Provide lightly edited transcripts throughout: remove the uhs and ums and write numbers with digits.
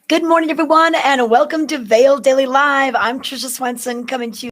Good morning, everyone, and welcome to Vail Daily Live. I'm Tricia Swenson coming to you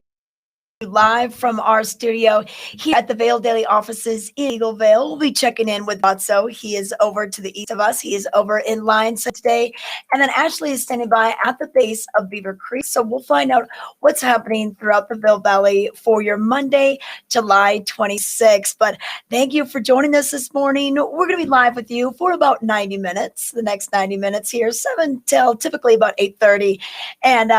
live from our studio here at the Vail Daily offices in Eagleville. We'll be checking in with Botso. He is over to the east of us. He is over in Lions today. And then Ashley is standing by at the base of Beaver Creek. So we'll find out what's happening throughout the Vail Valley for your Monday, July 26th. But thank you for joining us this morning. We're going to be live with you for about 90 minutes, the next 90 minutes here, 7 till typically about 8:30. And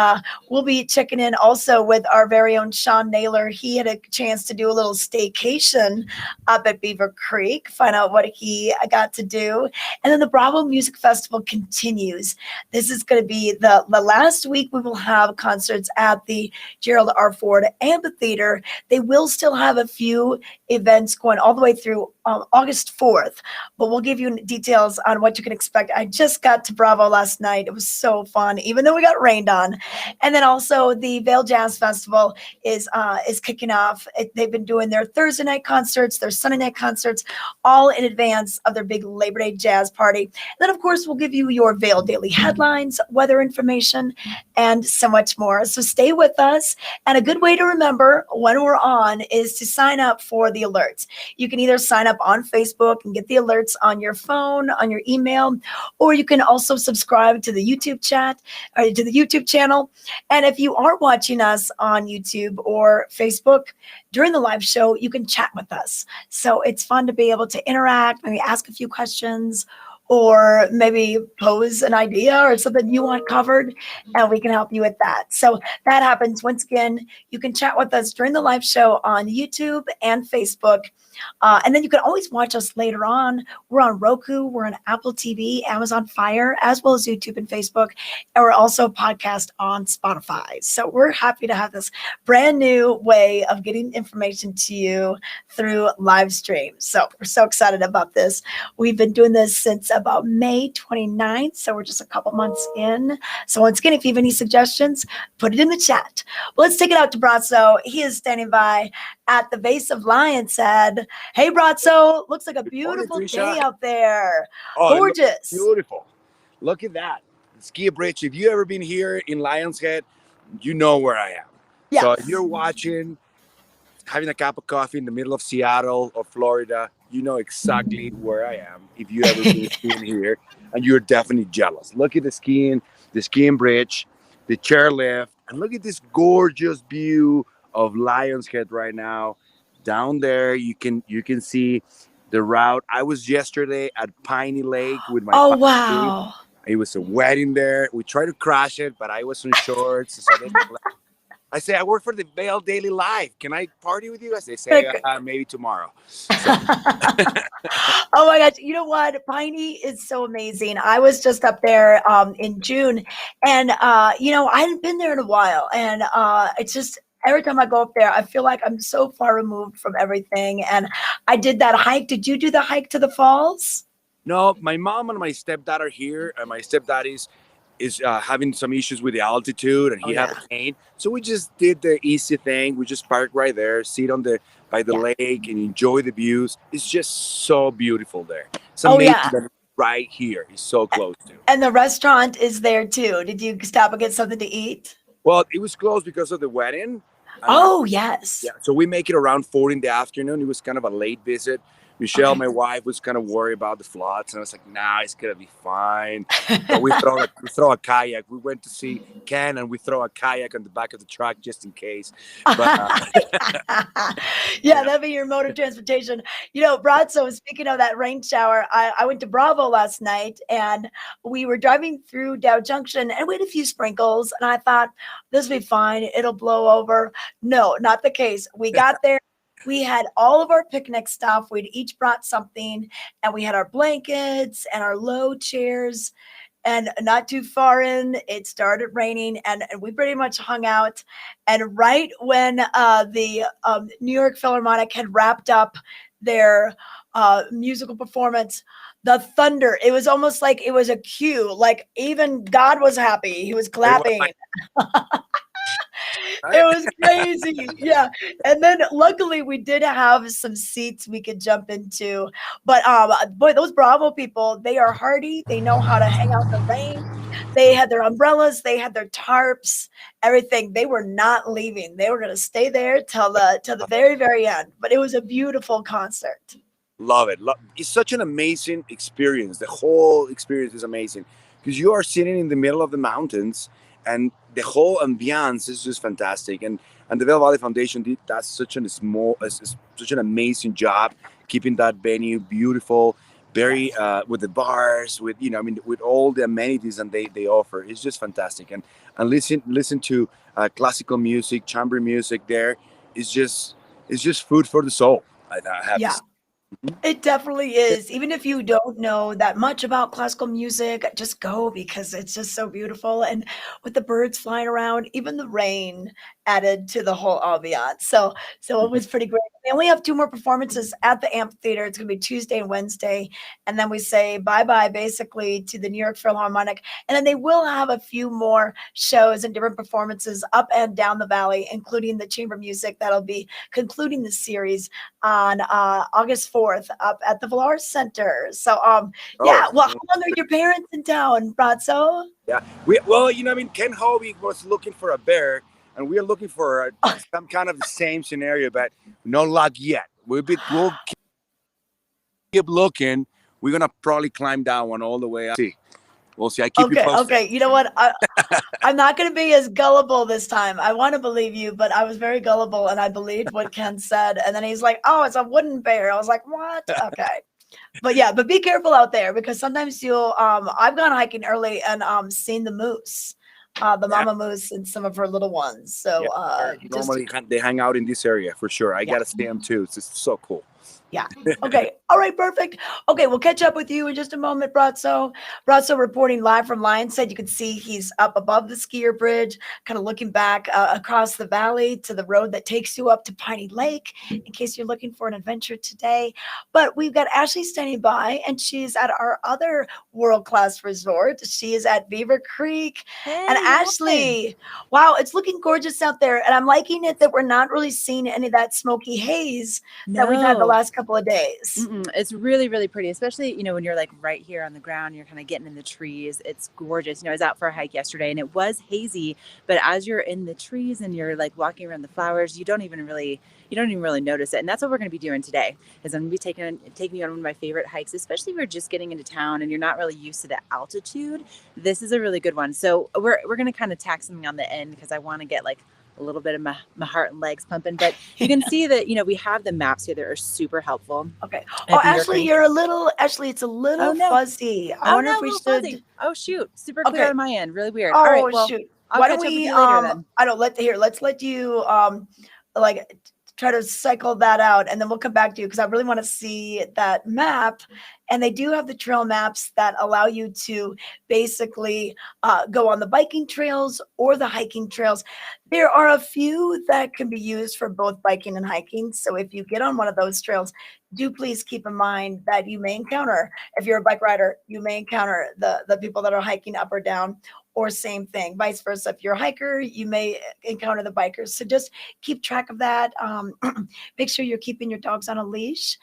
we'll be checking in also with our very own Sean Naylor. He had a chance to do a little staycation up at Beaver Creek, find out what he got to do. And then the Bravo Music Festival continues. This is going to be the last week we will have concerts at the Gerald R. Ford Amphitheater. They will still have a few events going all the way through August 4th, but we'll give you details on what you can expect. I just got to Bravo last night. It was so fun, even though we got rained on. And then also the Vail Jazz Festival is kicking off. They've been doing their Thursday night concerts, their Sunday night concerts, all in advance of their big Labor Day jazz party. Then, of course, we'll give you your Vail Daily headlines, weather information, and so much more. So stay with us. And a good way to remember when we're on is to sign up for the alerts. You can either sign up on Facebook and get the alerts on your phone, on your email, or you can also subscribe to the YouTube chat or to the YouTube channel. And if you are watching us on YouTube or Facebook during the live show, you can chat with us. So it's fun to be able to interact, maybe ask a few questions, or maybe pose an idea or something you want covered, and we can help you with that. So that happens. Once again, you can chat with us during the live show on YouTube and Facebook. And then you can always watch us later on. We're on Roku, we're on Apple TV, Amazon Fire, as well as YouTube and Facebook. And we're also podcast on Spotify. So we're happy to have this brand new way of getting information to you through live stream. So we're so excited about this. We've been doing this since about May 29th. So we're just a couple months in. So once again, if you have any suggestions, put it in the chat. Well, let's take it out to Brazzo. He is standing by at the base of Lions Head. Hey, Brazzo, looks like a beautiful day out there. Oh, gorgeous. Beautiful. Look at that. Ski bridge. If you ever been here in Lions Head, you know where I am. Yes. So if you're watching, having a cup of coffee in the middle of Seattle or Florida, you know exactly where I am. If you ever been skiing here, and you're definitely jealous. Look at the skiing bridge, the chairlift, and look at this gorgeous view of Lions Head right now. Down there, you can see the route. I was yesterday at Piney Lake with my Oh, wow. It was a wedding there. We tried to crash it, but I was in shorts. So I say, I work for the Vail Daily Live. Can I party with you? They say, maybe tomorrow. So. Oh my gosh. You know what? Piney is so amazing. I was just up there in June, and I hadn't been there in a while. And it's just, every time I go up there, I feel like I'm so far removed from everything. And I did that hike. Did you do the hike to the falls? No, my mom and my stepdad are here, and my stepdad is having some issues with the altitude, and he had a cane. So we just did the easy thing. We just parked right there, sit by the lake, and enjoy the views. It's just so beautiful there. It's amazing that right here. It's so close to. And the restaurant is there too. Did you stop and get something to eat? Well, it was closed because of the wedding. Oh, yes. Yeah. So we make it around 4 in the afternoon. It was kind of a late visit. Michelle, my wife, was kind of worried about the floods, and I was like, "Nah, it's gonna be fine." But we throw a kayak. We went to see Ken, and we throw a kayak on the back of the truck just in case. But, that'd be your mode of transportation. Brazzo, speaking of that rain shower, I went to Bravo last night, and we were driving through Dow Junction, and we had a few sprinkles, and I thought, this will be fine. It'll blow over. No, not the case. We got there. We had all of our picnic stuff. We'd each brought something, and we had our blankets and our low chairs. And not too far in, it started raining, and we pretty much hung out. And right when the New York Philharmonic had wrapped up their musical performance, the thunder, it was almost like it was a cue. Like even God was happy. He was clapping. It was crazy. Yeah. And then luckily we did have some seats we could jump into. But boy, those Bravo people, they are hardy. They know how to hang out in the rain. They had their umbrellas, they had their tarps, everything. They were not leaving. They were going to stay there till the very very end. But it was a beautiful concert. Love it. It's such an amazing experience. The whole experience is amazing because you are sitting in the middle of the mountains, and the whole ambiance is just fantastic. And the Vail Valley Foundation did that such an amazing job keeping that venue beautiful, very Yes. with the bars, with I mean, with all the amenities and they offer. It's just fantastic. And listen to classical music, chamber music. There is just it's just food for the soul. I have to Yeah. say. Mhm. It definitely is. Even if you don't know that much about classical music, just go because it's just so beautiful. And with the birds flying around, even the rain added to the whole ambiance. So it Mhm. was pretty great. We only have two more performances at the amphitheater. It's going to be Tuesday and Wednesday, and then we say bye bye basically to the New York Philharmonic. And then they will have a few more shows and different performances up and down the valley, including the chamber music that'll be concluding the series on August 4th up at the Villar Center. So, Oh, yeah. Well, how long are your parents in town, Brazzo? yeah. Well, I mean, Ken Hobie was looking for a bear, and we are looking for some kind of the same scenario, but no luck yet. We'll keep looking. We're gonna probably climb down one all the way up. See, we'll see. I keep you Okay, posted. okay. You know what? I'm not going to be as gullible this time. I want to believe you, but I was very gullible and I believed what Ken said. And then he's like, "Oh, it's a wooden bear." I was like, "What?" Okay. But yeah, but be careful out there because sometimes you'll I've gone hiking early and seen the moose. The Yeah, mama moose and some of her little ones. yeah. So just Normally they hang out in this area for sure. I yeah. gotta see them too. It's just so cool. Yeah. Okay. All right. Perfect. Okay. We'll catch up with you in just a moment, Brazzo. Brazzo reporting live from Lionshead. You can see he's up above the skier bridge, kind of looking back across the valley to the road that takes you up to Piney Lake in case you're looking for an adventure today. But we've got Ashley standing by, and she's at our other world class resort. She is at Beaver Creek. And Hey, hi. Ashley, wow, it's looking gorgeous out there. And I'm liking it that we're not really seeing any of that smoky haze that we've had the No, last couple of days. it's really, really pretty, especially, when you're like right here on the ground, you're kind of getting in the trees. It's gorgeous. I was out for a hike yesterday and it was hazy, but as you're in the trees and you're like walking around the flowers, you don't even really notice it. And that's what we're going to be doing today. Is I'm going to be taking you on one of my favorite hikes, especially if you're just getting into town and you're not really used to the altitude. This is a really good one. So we're going to kind of tack something on the end because I want to get like a little bit of my heart and legs pumping. But you can see that, we have the maps here that are super helpful Okay. Oh, at Beaver Ashley, Creek. Ashley, it's a Oh little no. fuzzy. I Oh wonder no, if a we little should. fuzzy. Oh shoot. Super clear Okay. on my end. Really weird. All right. Oh, Well, shoot. I'll Why don't catch up with we, you later then. I don't let here, let's let you, like try to cycle that out and then we'll come back to you because I really want to see that map. And they do have the trail maps that allow you to basically go on the biking trails or the hiking trails. There are a few that can be used for both biking and hiking. So if you get on one of those trails, do please keep in mind that you may encounter, if you're a bike rider, you may encounter the people that are hiking up or down, or same thing, vice versa. If you're a hiker, you may encounter the bikers. So just keep track of that. Make sure you're keeping your dogs on a leash,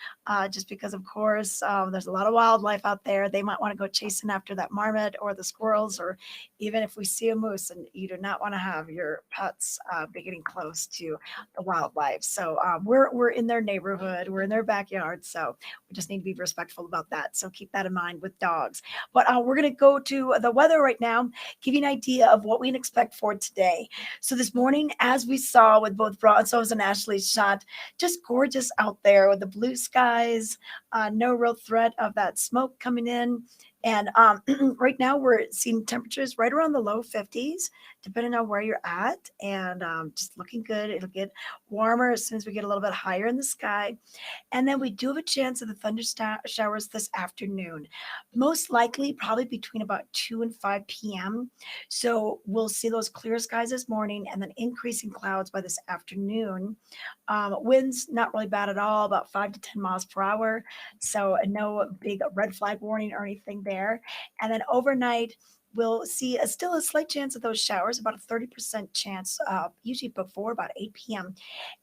just because, of course, there's a lot of wildlife out there. They might want to go chasing after that marmot or the squirrels, or even if we see a moose, and you do not want to have your pets be getting close to the wildlife. So we're in their neighborhood, we're in their backyard, so we just need to be respectful about that. So keep that in mind with dogs. But we're going to go to the weather right now, give you an idea of what we can expect for today. So this morning, as we saw with both Bronzo's and Ashley's shot, just gorgeous out there with the blue skies, no real threat of that smoke coming in. And right now we're seeing temperatures right around the low 50s, depending on where you're at, and just looking good. It'll get warmer as soon as we get a little bit higher in the sky. And then we do have a chance of the thunder showers this afternoon, most likely probably between about 2 and 5 p.m. So we'll see those clear skies this morning and then increasing clouds by this afternoon. Winds not really bad at all, about 5 to 10 miles per hour. So no big red flag warning or anything there. And then overnight, we'll see still a slight chance of those showers, about a 30% chance, usually before about 8 p.m.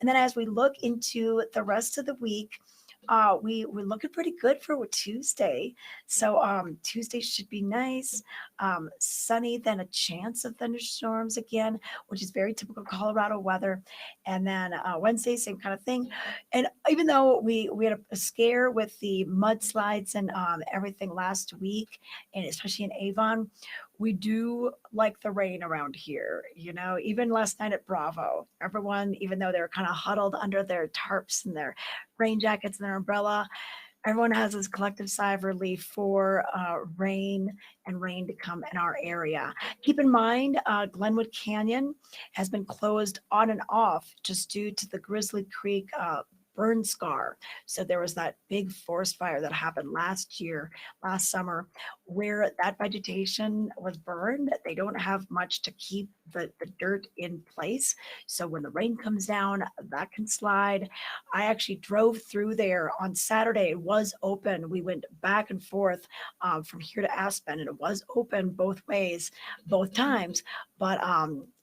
And then as we look into the rest of the week, we're looking pretty good for Tuesday. So Tuesday should be nice, sunny, then a chance of thunderstorms again, which is very typical Colorado weather. And then Wednesday, same kind of thing. And even though we had a scare with the mudslides and everything last week, and especially in Avon, we do like the rain around here. Even last night at Bravo, everyone, even though they were kind of huddled under their tarps and their rain jackets and their umbrella, everyone has this collective sigh of relief for rain to come in our area. Keep in mind, Glenwood Canyon has been closed on and off just due to the Grizzly Creek burn scar. So there was that big forest fire that happened last summer, where that vegetation was burned. They don't have much to keep the dirt in place. So when the rain comes down, that can slide. I actually drove through there on Saturday. It was open. We went back and forth from here to Aspen, and it was open both ways, both times. But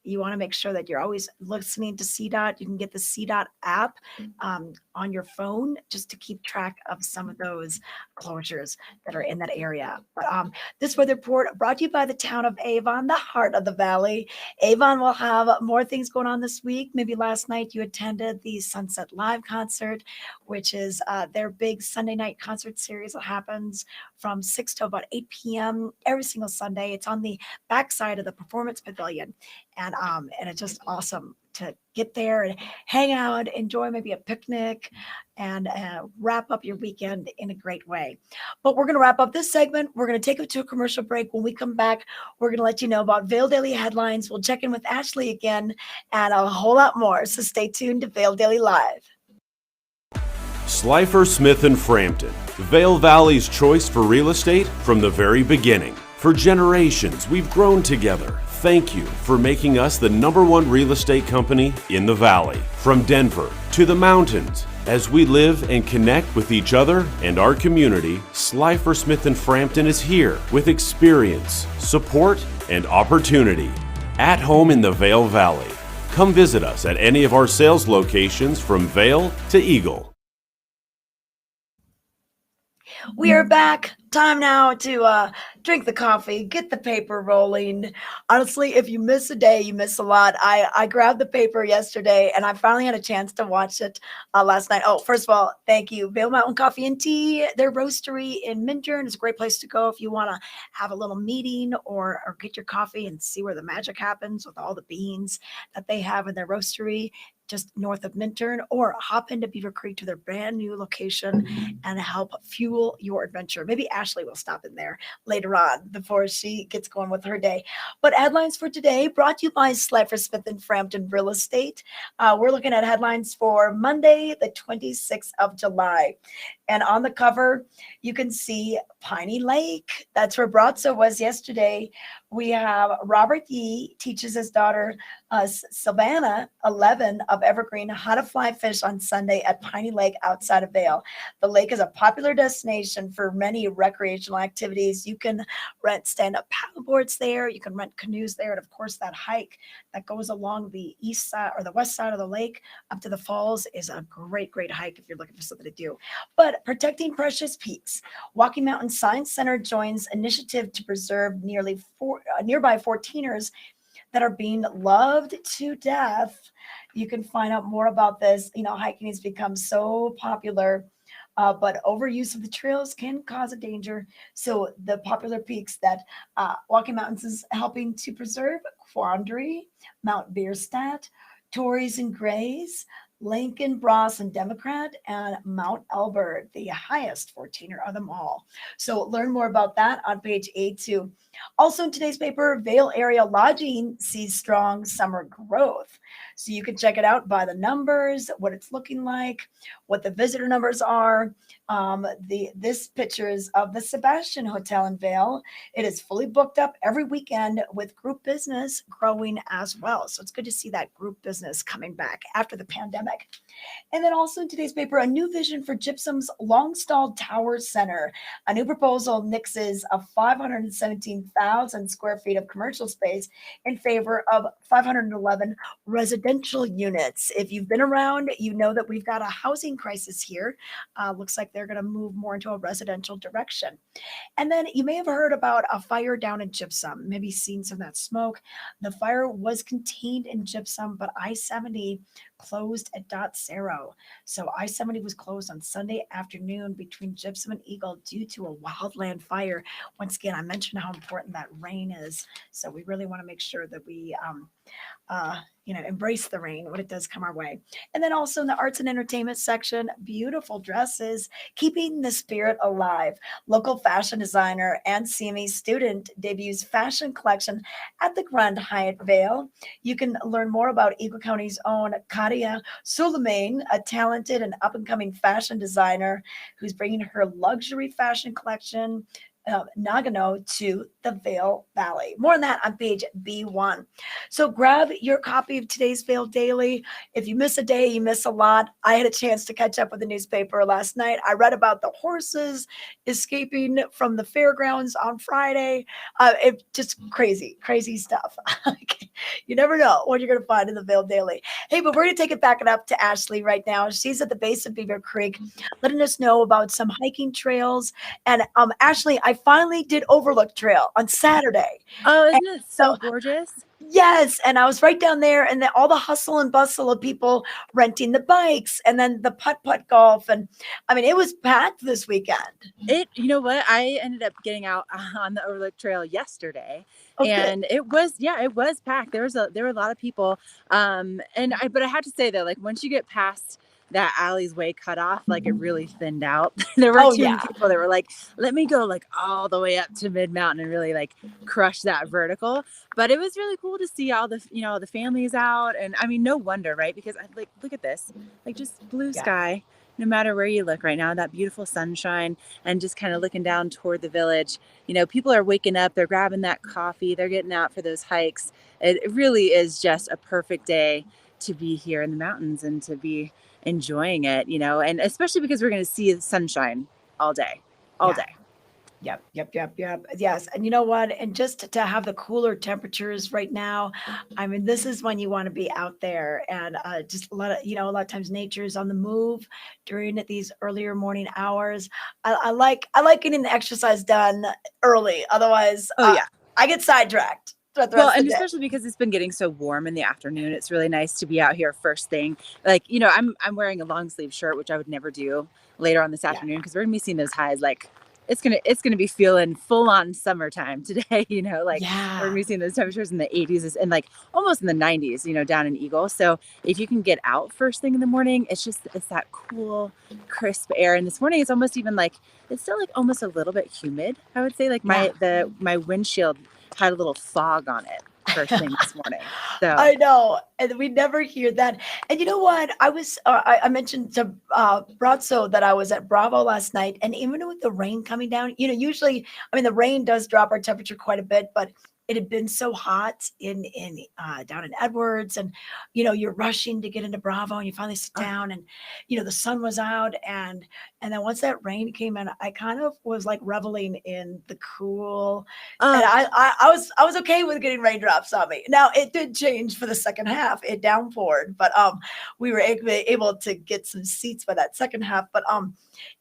you want to make sure that you're always listening to CDOT. You can get the CDOT app on your phone just to keep track of some of those closures that are in that area. But this weather report brought to you by the town of Avon, the heart of the valley. Avon will have more things going on this week. Maybe last night you attended the Sunset Live concert, which is their big Sunday night concert series that happens from 6 to about 8 p.m. every single Sunday. It's on the backside of the Performance Pavilion. And it's just awesome to get there and hang out, enjoy maybe a picnic, and wrap up your weekend in a great way. But we're going to wrap up this segment. We're going to take it to a commercial break. When we come back, we're going to let you know about Vail Daily headlines. We'll check in with Ashley again and a whole lot more. So stay tuned to Vail Daily Live. Slifer Smith and Frampton, Vail Valley's choice for real estate from the very beginning. For generations, we've grown together. Thank you for making us the #1 real estate company in the Valley. From Denver to the mountains, as we live and connect with each other and our community, Slifer Smith and Frampton is here with experience, support, and opportunity. At home in the Vail Valley. Come visit us at any of our sales locations from Vail to Eagle. We are back. Time now to drink the coffee, get the paper rolling. Honestly, if you miss a day, you miss a lot. I grabbed the paper yesterday, and I finally had a chance to watch it last night. Oh, first of all, thank you. Vail Mountain Coffee and Tea, their roastery in Minturn is a great place to go if you want to have a little meeting or get your coffee and see where the magic happens with all the beans that they have in their roastery just north of Minturn, or hop into Beaver Creek to their brand new location and help fuel your adventure. Maybe Ashley will stop in there later on before she gets going with her day. But headlines for today brought to you by Slifer Smith and Frampton Real Estate. We're looking at headlines for Monday, the 26th of July. And on the cover, you can see Piney Lake. That's where Brazzo was yesterday. We have Robert Yee teaches his daughter, Savannah, 11, of Evergreen, how to fly fish on Sunday at Piney Lake outside of Vail. The lake is a popular destination for many recreational activities. You can rent stand-up paddleboards there. You can rent canoes there. And of course, that hike that goes along the east side or the west side of the lake up to the falls is a great, great hike if you're looking for something to do. But protecting precious peaks. Walking Mountain Science Center joins initiative to preserve nearby 14ers that are being loved to death. You can find out more about this. Hiking has become so popular, but overuse of the trails can cause a danger. So the popular peaks that Walking Mountains is helping to preserve: Quandary, Mount Bierstadt, Torreys and Grays, Lincoln, Bross, and Democrat, and Mount Elbert, the highest 14er of them all. So learn more about that on page 82. Also in today's paper, Vail area lodging sees strong summer growth. So you can check it out by the numbers, what it's looking like, what the visitor numbers are. This picture is of the Sebastian Hotel in Vail. It is fully booked up every weekend with group business growing as well. So it's good to see that group business coming back after the pandemic. And then also in today's paper, a new vision for Gypsum's Longstall Tower Center. A new proposal nixes a 517,000 square feet of commercial space in favor of 511 residential units. If you've been around, you know that we've got a housing crisis here. Looks like they're going to move more into a residential direction. And then you may have heard about a fire down in Gypsum, maybe seen some of that smoke. The fire was contained in Gypsum, but I-70 closed at Dot Cerro. So I-70 was closed on Sunday afternoon between Gypsum and Eagle due to a wildland fire. Once again, I mentioned how important that rain is. So we really want to make sure that we embrace the rain when it does come our way. And then also in the arts and entertainment section, beautiful dresses, keeping the spirit alive. Local fashion designer and CME student debuts fashion collection at the Grand Hyatt Vail. You can learn more about Eagle County's own Kadia Suleiman, a talented and up-and-coming fashion designer who's bringing her luxury fashion collection Nagano to the Vail Valley. More on that on page B1. So grab your copy of today's Vail Daily. If you miss a day, you miss a lot. I had a chance to catch up with the newspaper last night. I read about the horses escaping from the fairgrounds on Friday. It just crazy stuff. You never know what you're going to find in the Vail Daily. Hey, but we're going to take it back and up to Ashley right now. She's at the base of Beaver Creek, letting us know about some hiking trails. And Ashley, I finally did Overlook Trail on Saturday. Oh, isn't it so gorgeous? Yes, and I was right down there, and then all the hustle and bustle of people renting the bikes, and then the putt-putt golf, and I mean, it was packed this weekend. You know what? I ended up getting out on the Overlook Trail yesterday, Okay. and it was packed. There were a lot of people, but I have to say though, like once you get past that alley's way cut off, like it really thinned out. There were too many people that were like, let me go like all the way up to mid mountain and really like crush that vertical. But it was really cool to see all the, the families out. And I mean, no wonder, right? Because look at this, like just blue sky, no matter where you look right now, that beautiful sunshine, and just kind of looking down toward the village. People are waking up, they're grabbing that coffee, they're getting out for those hikes. It really is just a perfect day to be here in the mountains and to be enjoying it, and especially because we're going to see the sunshine all day. Yep. Yes. And you know what? And just to have the cooler temperatures right now, I mean, this is when you want to be out there, and just a lot of times nature is on the move during these earlier morning hours. I like getting the exercise done early. Otherwise, I get sidetracked. Well, and especially because it's been getting so warm in the afternoon, it's really nice to be out here first thing. Like, I'm wearing a long sleeve shirt, which I would never do later on this afternoon, because we're gonna be seeing those highs. Like, it's gonna be feeling full on summertime today. We're gonna be seeing those temperatures in the 80s and like almost in the 90s. Down in Eagle. So if you can get out first thing in the morning, it's that cool, crisp air. And this morning, it's almost even like it's still like almost a little bit humid. I would say like my windshield had a little fog on it first thing this morning. So I know, and we never hear that. And you know what? I was I mentioned to Brazzo that I was at Bravo last night, and even with the rain coming down, usually, I mean, the rain does drop our temperature quite a bit, but it had been so hot in down in Edwards, and you're rushing to get into Bravo, and you finally sit down, and the sun was out, and then once that rain came in, I kind of was like reveling in the cool, and I was okay with getting raindrops on me. Now it did change for the second half; it downpoured, but we were able to get some seats by that second half. But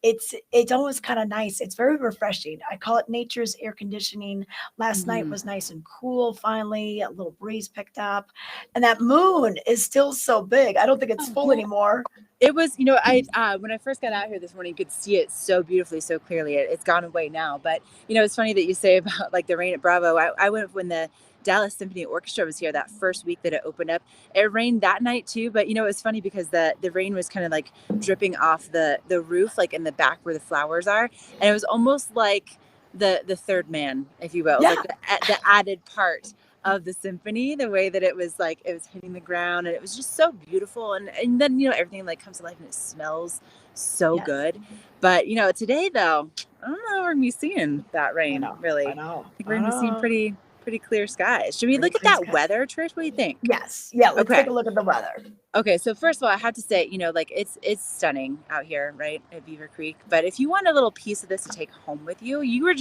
it's always kind of nice. It's very refreshing. I call it nature's air conditioning. Last night was nice and cool. Finally, a little breeze picked up, and that moon is still so big. I don't think it's full anymore. It was, I when I first got out here this morning, you could see it so beautifully, so clearly. It's gone away now, but it's funny that you say about like the rain at Bravo. I went when the Dallas Symphony Orchestra was here that first week that it opened up. It rained that night too, but it was funny because the rain was kind of like dripping off the roof, like in the back where the flowers are, and it was almost like the third man, if you will, like the added part of the symphony, the way that it was like it was hitting the ground, and it was just so beautiful, and then everything like comes to life and it smells so good. But today though, I don't know, we're gonna be seeing that rain. Really, I know. I think we're gonna be seeing pretty clear skies. Should we Pretty look at clear that skies. weather, Trish? What do you think? Yes. Yeah. Let's Okay. take a look at the weather. Okay, so first of all, I have to say, like it's stunning out here, right, at Beaver Creek. But if you want a little piece of this to take home with you, you were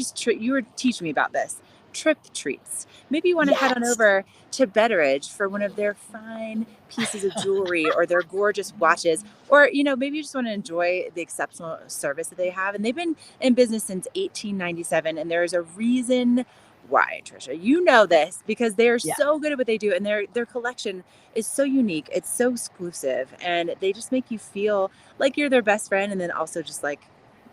teaching me about this trip treats. Maybe you want to head on Yes. over to Betteridge for one of their fine pieces of jewelry or their gorgeous watches, or maybe you just want to enjoy the exceptional service that they have. And they've been in business since 1897, and there is a reason why, Tricia. You know this because they're Yeah. so good at what they do, and their collection is so unique. It's so exclusive, and they just make you feel like you're their best friend, and then also just like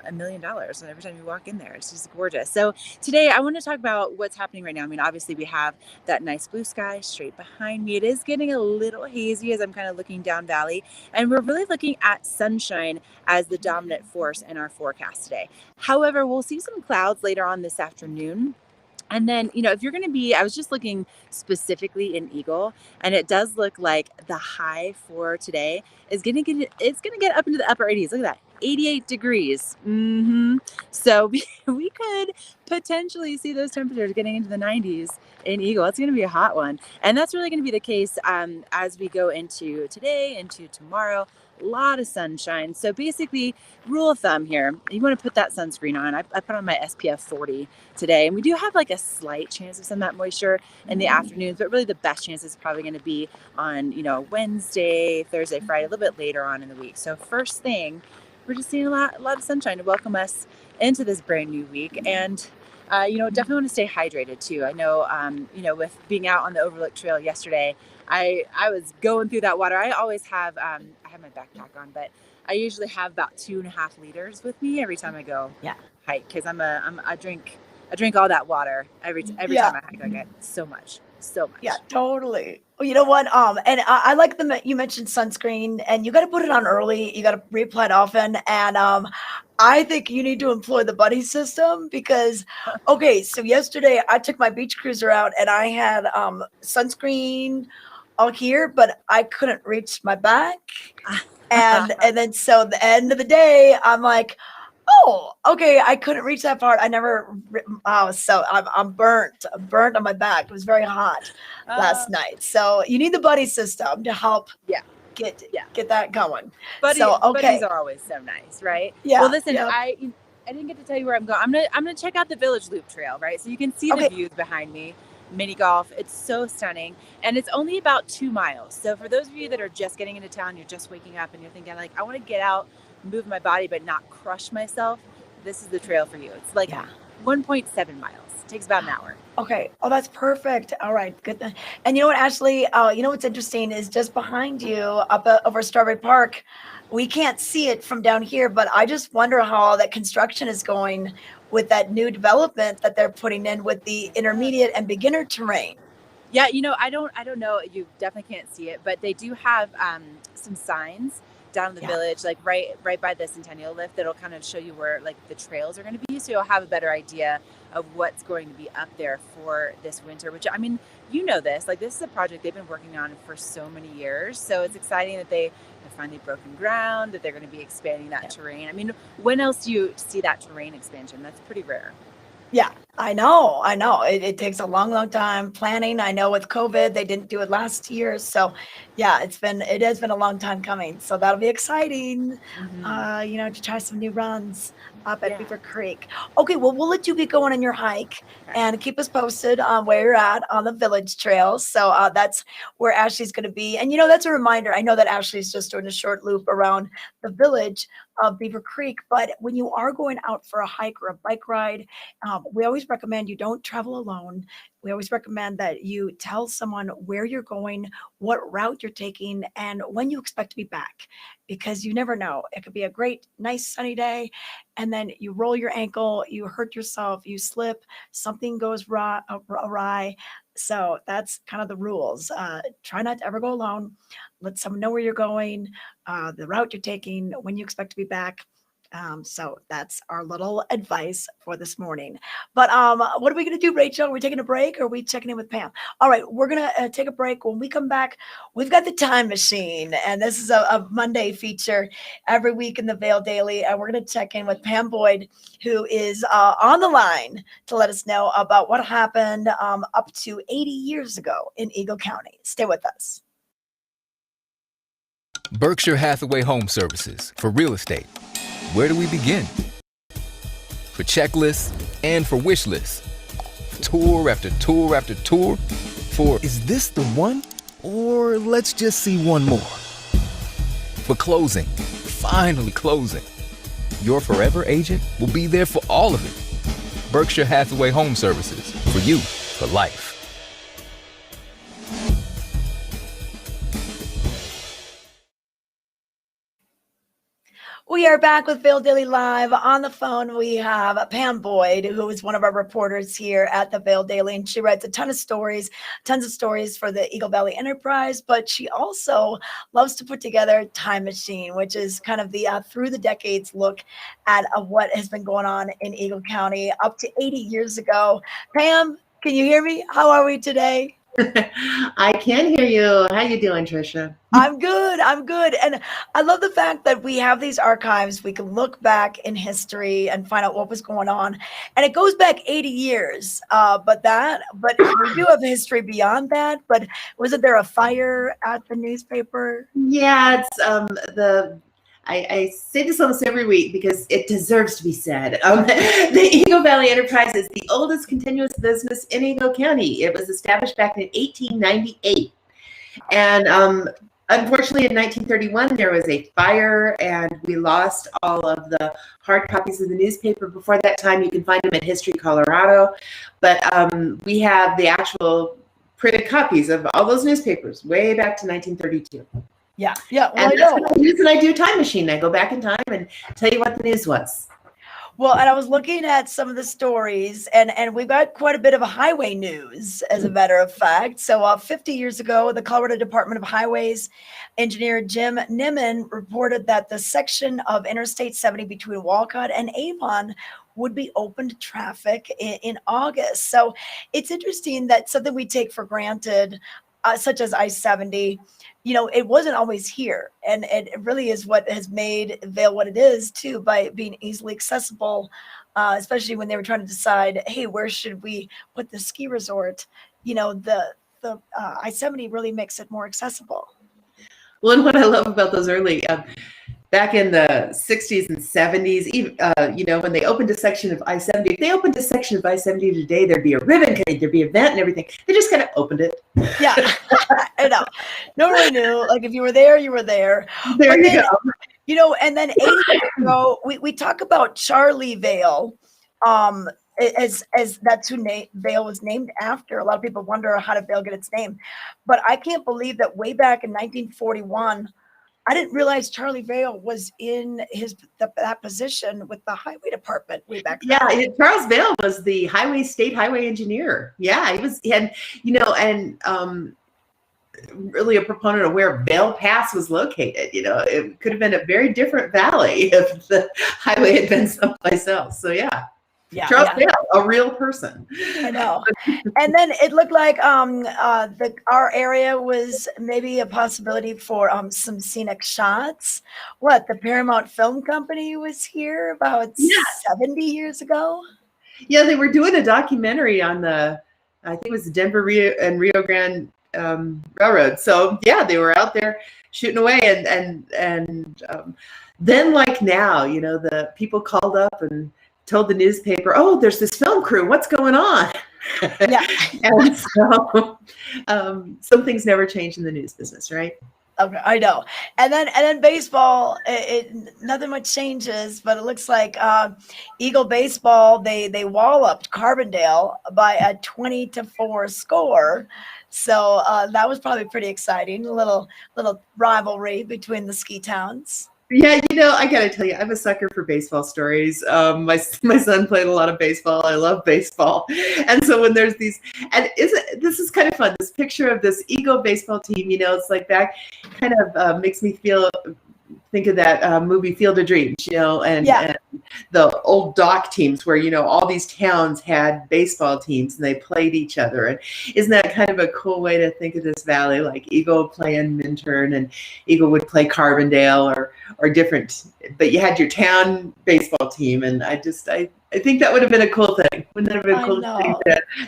$1 million every time you walk in there. It's just gorgeous. So today I want to talk about what's happening right now. I mean, obviously we have that nice blue sky straight behind me. It is getting a little hazy as I'm kind of looking down valley, and we're really looking at sunshine as the dominant force in our forecast today. However, we'll see some clouds later on this afternoon. And then, if you're going to be, I was just looking specifically in Eagle, and it does look like the high for today is going to get up into the upper 80s. Look at that, 88 degrees. So we could potentially see those temperatures getting into the 90s in Eagle. It's going to be a hot one. And that's really going to be the case as we go into today, into tomorrow. A lot of sunshine. So basically, rule of thumb here, you want to put that sunscreen on. I put on my SPF 40 today, and we do have like a slight chance of some of that moisture in the afternoons, but really the best chance is probably going to be on Wednesday, Thursday, Friday, a little bit later on in the week. So first thing, we're just seeing a lot of sunshine to welcome us into this brand new week. And definitely want to stay hydrated too. I know with being out on the Overlook Trail yesterday, I was going through that water. I always have I have my backpack on, but I usually have about 2.5 liters with me every time I go hike, because I drink all that water every time I hike. I get so much. Yeah, totally. Well, you know what? And I like you mentioned sunscreen, and you got to put it on early. You got to reapply it often, and I think you need to employ the buddy system because, okay, so yesterday I took my beach cruiser out, and I had sunscreen all here, but I couldn't reach my back, and then so at the end of the day, I'm like, oh, okay. I couldn't reach that part. I never. Oh, so I'm burnt. I'm burnt on my back. It was very hot last night. So you need the buddy system to help. Get that going. Buddies are always so nice, right? Yeah. Well, listen, I didn't get to tell you where I'm going. I'm gonna check out the Village Loop Trail, right? So you can see the views behind me. Mini golf. It's so stunning, and it's only about 2 miles. So for those of you that are just getting into town, you're just waking up, and you're thinking like, I want to get out, move my body, but not crush myself. This is the trail for you. It's like 1.7 miles. It takes about an hour. Okay. Oh, that's perfect. All right. Good. And you know what, Ashley? What's interesting is just behind you up over Strawberry Park. We can't see it from down here, but I just wonder how all that construction is going with that new development that they're putting in with the intermediate and beginner terrain. Yeah, I don't know. You definitely can't see it, but they do have some signs down in the village, like right by the Centennial Lift, that'll kind of show you where like the trails are going to be, so you'll have a better idea of what's going to be up there for this winter. Which, I mean, this, like, this is a project they've been working on for so many years, so it's exciting that they have finally broken ground, that they're going to be expanding that terrain. I mean, when else do you see that terrain expansion? That's pretty rare. Yeah, I know. It takes a long, long time planning. I know with COVID, they didn't do it last year. So yeah, it has been a long time coming. So that'll be exciting, to try some new runs up at Beaver Creek. Okay, well, we'll let you get going on your hike and keep us posted on where you're at on the village trails. So that's where Ashley's going to be. And, that's a reminder. I know that Ashley's just doing a short loop around the village of Beaver Creek, but when you are going out for a hike or a bike ride, we always recommend you don't travel alone. We always recommend that you tell someone where you're going, what route you're taking, and when you expect to be back, because you never know. It could be a great, nice sunny day, and then you roll your ankle, you hurt yourself, you slip, something goes awry. So that's kind of the rules. Try not to ever go alone. Let someone know where you're going, the route you're taking, when you expect to be back. So that's our little advice for this morning. But what are we going to do, Rachel? Are we taking a break or are we checking in with Pam? All right, we're going to take a break. When we come back, we've got the time machine. And this is a Monday feature every week in the Vail Daily. And we're going to check in with Pam Boyd, who is on the line to let us know about what happened up to 80 years ago in Eagle County. Stay with us. Berkshire Hathaway Home Services for real estate. Where do we begin? For checklists and for wish lists. Tour after tour after tour. For is this the one? Or let's just see one more. For closing. Finally closing. Your forever agent will be there for all of it. Berkshire Hathaway Home Services. For you, for life. We are back with Vail Daily Live. On the phone, we have Pam Boyd, who is one of our reporters here at the Vail Daily, and she writes tons of stories for the Eagle Valley Enterprise, but she also loves to put together Time Machine, which is kind of the through the decades look at what has been going on in Eagle County up to 80 years ago. Pam, can you hear me? How are we today? I can hear you. How you doing, Tricia? I'm good. And I love the fact that we have these archives. We can look back in history and find out what was going on. And it goes back 80 years. But we do have history beyond that. But wasn't there a fire at the newspaper? Yeah, it's I say this almost every week because it deserves to be said. The Eagle Valley Enterprise is the oldest continuous business in Eagle County. It was established back in 1898. And unfortunately, in 1931, there was a fire and we lost all of the hard copies of the newspaper. Before that time, you can find them at History Colorado. But we have the actual printed copies of all those newspapers way back to 1932. Yeah. Well, And I that's know. what I use when I do Time Machine. I go back in time and tell you what the news was. Well, and I was looking at some of the stories, and we've got quite a bit of a highway news, as a matter of fact. So 50 years ago, the Colorado Department of Highways engineer Jim Nimmin reported that the section of Interstate 70 between Walcott and Avon would be open to traffic in August. So it's interesting that something we take for granted, such as I-70, it wasn't always here. And it really is what has made Vail what it is, too, by being easily accessible, especially when they were trying to decide, hey, where should we put the ski resort? The I-70 really makes it more accessible. Well, and what I love about those early, back in the 60s and 70s, even, when they opened a section of I-70, if they opened a section of I-70 today, there'd be a ribbon cutting, there'd be an event and everything. They just kind of opened it. Yeah, I know. Nobody knew. Like, if you were there, you were there. There you go. And then 80 years ago, we talk about Charlie Vail, as that's who Vail was named after. A lot of people wonder, how did Vail get its name? But I can't believe that way back in 1941, I didn't realize Charlie Vail was in that position with the highway department way back then. Yeah, Charles Vail was the state highway engineer. Yeah, he was, and really a proponent of where Vail Pass was located. It could have been a very different valley if the highway had been someplace else. So yeah. Charles Vail, a real person. I know. And then it looked like our area was maybe a possibility for some scenic shots. The Paramount Film Company was here about 70 years ago. Yeah, they were doing a documentary on I think it was the Denver and Rio Grande Railroad. So yeah, they were out there shooting away, and then, like now, the people called up and told the newspaper, oh, there's this film crew, what's going on? Yeah. And so some things never change in the news business, right? Okay, I know. And then baseball, nothing much changes, but it looks like Eagle baseball, they walloped Carbondale by a 20-4 score. So that was probably pretty exciting. A little rivalry between the ski towns. Yeah, I got to tell you, I'm a sucker for baseball stories. My son played a lot of baseball. I love baseball. And so when there's these, and this is kind of fun, this picture of this Eagle baseball team, it's like back, kind of makes me feel think of that movie Field of Dreams, and the old dock teams where, all these towns had baseball teams and they played each other. And isn't that kind of a cool way to think of this valley? Like Eagle playing Minturn and Eagle would play Carbondale or different, but you had your town baseball team. And I think that would have been a cool thing. Wouldn't that have been a cool thing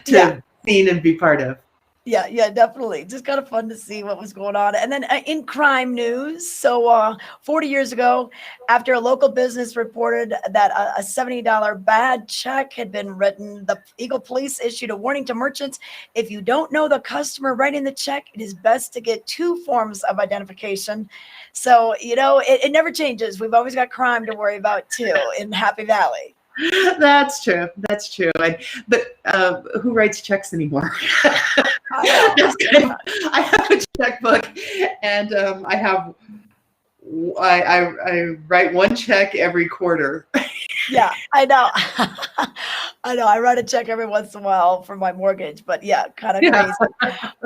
to see and be part of? Yeah, definitely. Just kind of fun to see what was going on. And then in crime news, so 40 years ago, after a local business reported that a $70 bad check had been written, the Eagle Police issued a warning to merchants. If you don't know the customer writing the check, it is best to get 2 forms of identification. So, it never changes. We've always got crime to worry about too in Happy Valley. That's true. But who writes checks anymore? I have a checkbook, and I write 1 check every quarter. Yeah, I know. I write a check every once in a while for my mortgage, but kind of crazy.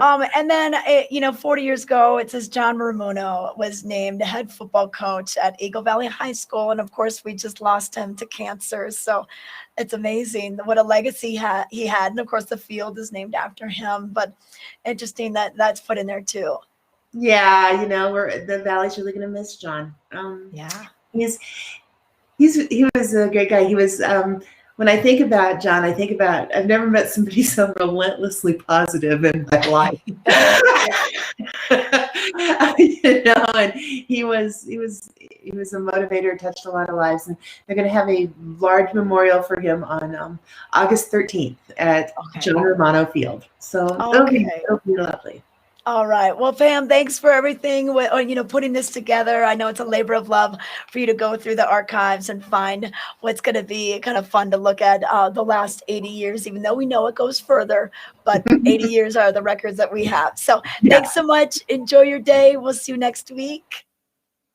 And then, 40 years ago, it says John Maramuno was named head football coach at Eagle Valley High School. And of course, we just lost him to cancer. So it's amazing what a legacy he had. And of course, the field is named after him, but interesting that that's put in there too. Yeah. The Valley's really going to miss John. He was a great guy. He was, when I think about John, I've never met somebody so relentlessly positive in my life. And he was a motivator, touched a lot of lives, and they're going to have a large memorial for him on August 13th at John Romano Field. So it'll be lovely. All right. Well, Pam, thanks for everything, putting this together. I know it's a labor of love for you to go through the archives and find what's going to be kind of fun to look at the last 80 years, even though we know it goes further, but 80 years are the records that we have. So thanks so much. Enjoy your day. We'll see you next week.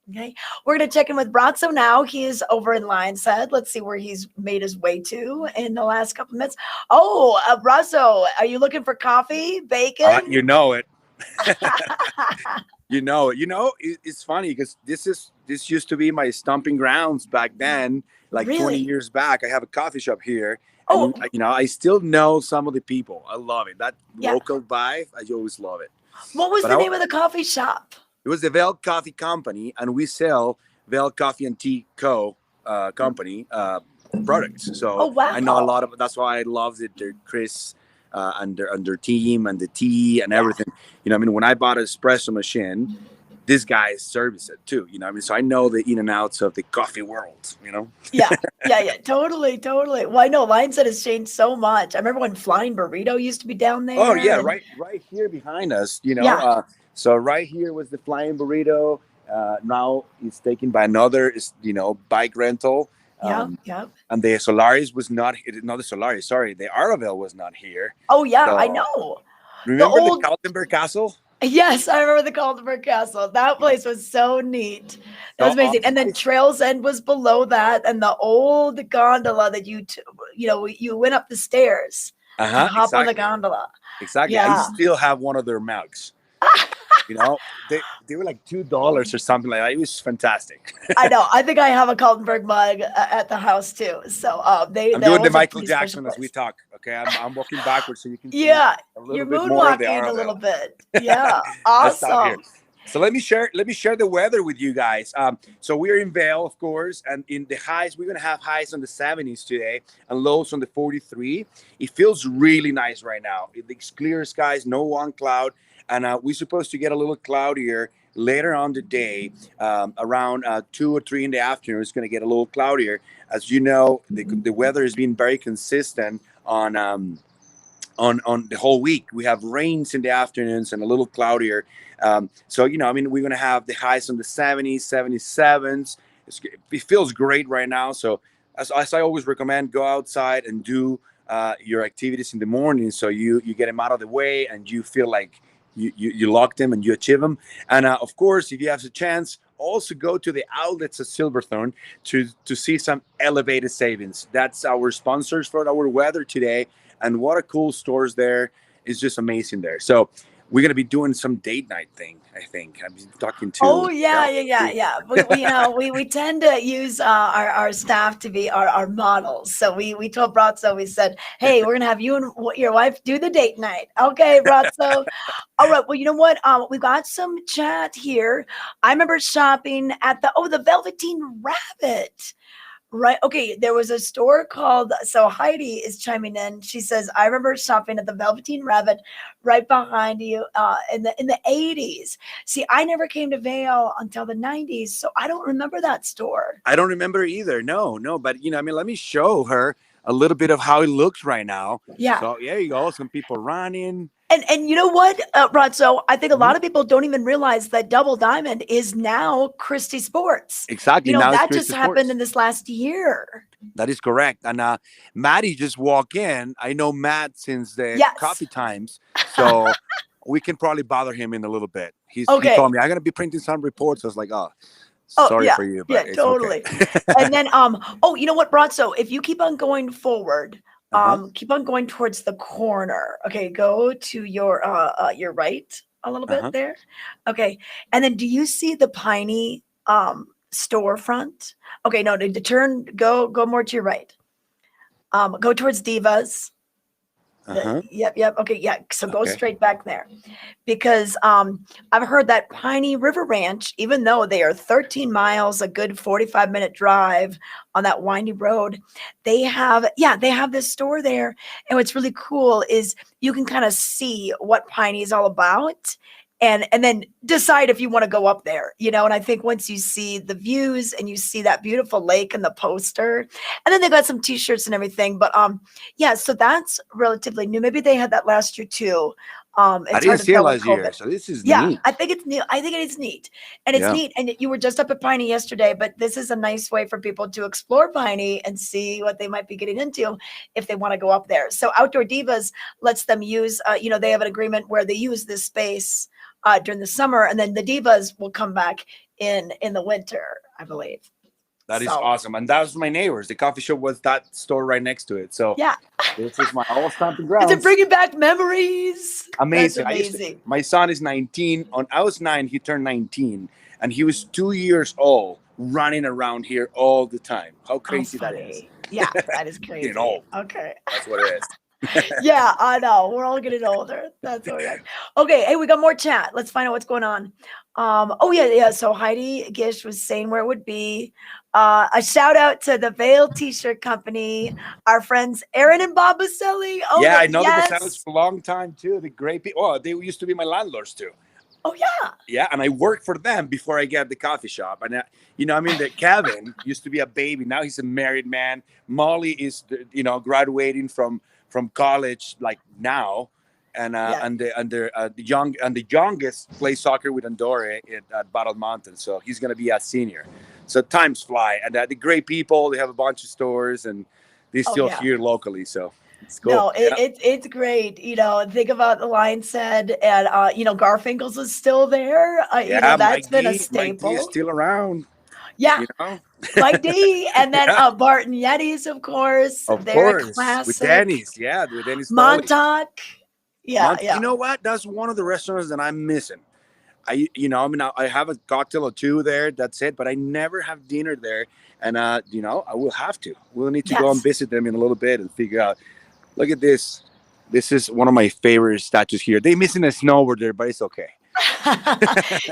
Okay. We're going to check in with Brazzo now. He is over in Lion's Head. Let's see where he's made his way to in the last couple of minutes. Oh, Brazzo, are you looking for coffee, bacon? You know it. It's funny because this used to be my stomping grounds back then, like Really? 20 years back. I have a coffee shop here. And, I still know some of the people. I love it. That local vibe, I always love it. What was the name of the coffee shop? It was the Vail Coffee Company, and we sell Vail Coffee and Tea Co. Company products. So I know a lot of. That's why I loved it. They're Chris. And their team and the tea and everything. When I bought an espresso machine, this guy serviced it too. So I know the in and outs of the coffee world. Yeah, totally. Well, I know Lion's Head has changed so much. I remember when Flying Burrito used to be down there. Oh yeah, right here behind us. So right here was the Flying Burrito. Now it's taken by another, bike rental. And the Solaris was not the Solaris, sorry, the Aravel was not here. Oh yeah, so, I know. Remember the Kaltenberg Castle? Yes, I remember the Kaltenberg Castle. That place was so neat. That was amazing. And then Trails End was below that, and the old gondola that you went up the stairs and hop on the gondola. Exactly. Yeah. I still have one of their mugs. They were like $2 or something like that. It was fantastic. I know. I think I have a Kaltenberg mug at the house too. So I'm doing the Michael Jackson as we talk. Okay, I'm walking backwards so you can. Yeah, you're moonwalking a little bit. Yeah, awesome. So let me share the weather with you guys. So we're in Vail, of course, and in the highs, we're gonna have highs on the 70s today and lows on the 43. It feels really nice right now. It's clear skies, no one cloud. And we're supposed to get a little cloudier later on the day, around 2 or 3 in the afternoon. It's going to get a little cloudier. As you know, the weather has been very consistent on the whole week. We have rains in the afternoons and a little cloudier. So we're going to have the highs on the 70s, 77s. It feels great right now. So as I always recommend, go outside and do your activities in the morning. So you get them out of the way and you feel like you lock them and you achieve them. And of course, if you have the chance, also go to the outlets at Silverthorne to see some elevated savings. That's our sponsors for our weather today. And what a cool stores there. It's just amazing there. So we're gonna be doing some date night thing. I think I'm talking to. Oh yeah. We tend to use our staff to be our models. So we told Brazzo, we said, hey, we're gonna have you and your wife do the date night. Okay, Brazzo. All right. Well, you know what? We got some chat here. I remember shopping at the Velveteen Rabbit. Right. Okay. There was a store called, so Heidi is chiming in. She says, I remember shopping at the Velveteen Rabbit right behind you in the 80s. See, I never came to Vail until the 90s, so I don't remember that store. I don't remember either. No. But let me show her a little bit of how it looks right now. Yeah. So there you go. Some people running. And you know what, Brazzo? I think a lot of people don't even realize that Double Diamond is now Christie Sports. Exactly. Now that it's just Christie happened Sports. in this last year. That is correct. And Maddie just walked in. I know Matt since the coffee times, so we can probably bother him in a little bit. He told me I'm gonna be printing some reports. I was like, sorry for you, but it's totally. Okay. And then you know what, Brazzo? If you keep on going forward, keep on going towards the corner. Okay, go to your right a little bit there. Okay, and then do you see the Piney storefront? Okay, no, to go more to your right. Go towards Divas. Yep. Okay, yeah. So go straight back there, because I've heard that Piney River Ranch, even though they are 13 miles, a good 45-minute drive on that windy road, they have this store there. And what's really cool is you can kind of see what Piney is all about. And then decide if you want to go up there, And I think once you see the views and you see that beautiful lake and the poster, and then they got some T-shirts and everything. But so that's relatively new. Maybe they had that last year too. I didn't see it last year, so this is neat. I think it's new. I think it is neat, and it's neat. And you were just up at Piney yesterday, but this is a nice way for people to explore Piney and see what they might be getting into if they want to go up there. So Outdoor Divas lets them use. They have an agreement where they use this space during the summer, and then the Divas will come back in the winter, I believe. That is awesome. And that was my neighbors. The coffee shop was that store right next to it. So this is my old stomping grounds. Is it bringing back memories? Amazing. That's amazing. My son is 19. I was 9, he turned 19. And he was 2 years old running around here all the time. How crazy that is. Yeah, that is crazy. Getting old. Okay. That's what it is. Yeah, I know. We're all getting older. That's all right. Okay, hey, we got more chat. Let's find out what's going on. So Heidi Gish was saying where it would be. A shout out to the Vail T-shirt company, our friends Aaron and Bob Baselli. I know the Basellis for a long time too. The great people. Oh, they used to be my landlords too. Oh yeah. Yeah, and I worked for them before I got the coffee shop. And that Kevin used to be a baby. Now he's a married man. Molly is graduating from college like now, and the youngest plays soccer with Andorra at Battle Mountain, so he's gonna be a senior. So times fly, and the great people. They have a bunch of stores, and they're still here locally. So it's cool. No, it's great. Think about the Lion's Head, and Garfinkel's is still there. That's Mike been a D, staple. Mike D is still around. Yeah. Mike D, and then Barton Yetis, of course. They're classic. With Denny's. Yeah, with Denny's. Montauk. Yeah. You know what? That's one of the restaurants that I'm missing. I have a cocktail or two there. That's it. But I never have dinner there. And, I will have to. We'll need to go and visit them in a little bit and figure out. Look at this. This is one of my favorite statues here. They're missing a snowboarder, but it's okay.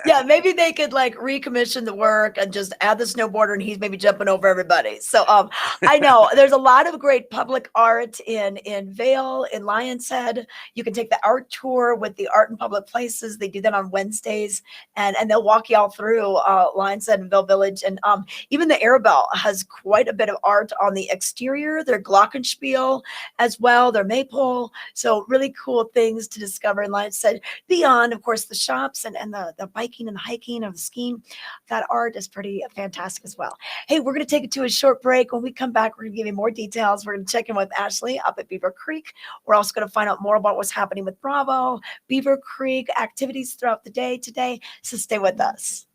Yeah, maybe they could recommission the work and just add the snowboarder, and he's maybe jumping over everybody. So I know there's a lot of great public art in Vail, in Lion's Head. You can take the art tour with the Art in Public Places. They do that on Wednesdays, and they'll walk you all through Lion's Head and Vail Village. And even the Arabelle has quite a bit of art on the exterior. Their Glockenspiel as well, their Maypole. So really cool things to discover in Lion's Head, beyond, of course, the shops and the biking and the hiking and the skiing. That art is pretty fantastic as well. Hey, we're going to take it to a short break. When we come back, we're going to give you more details. We're going to check in with Ashley up at Beaver Creek. We're also going to find out more about what's happening with Bravo, Beaver Creek, activities throughout the day today. So stay with us.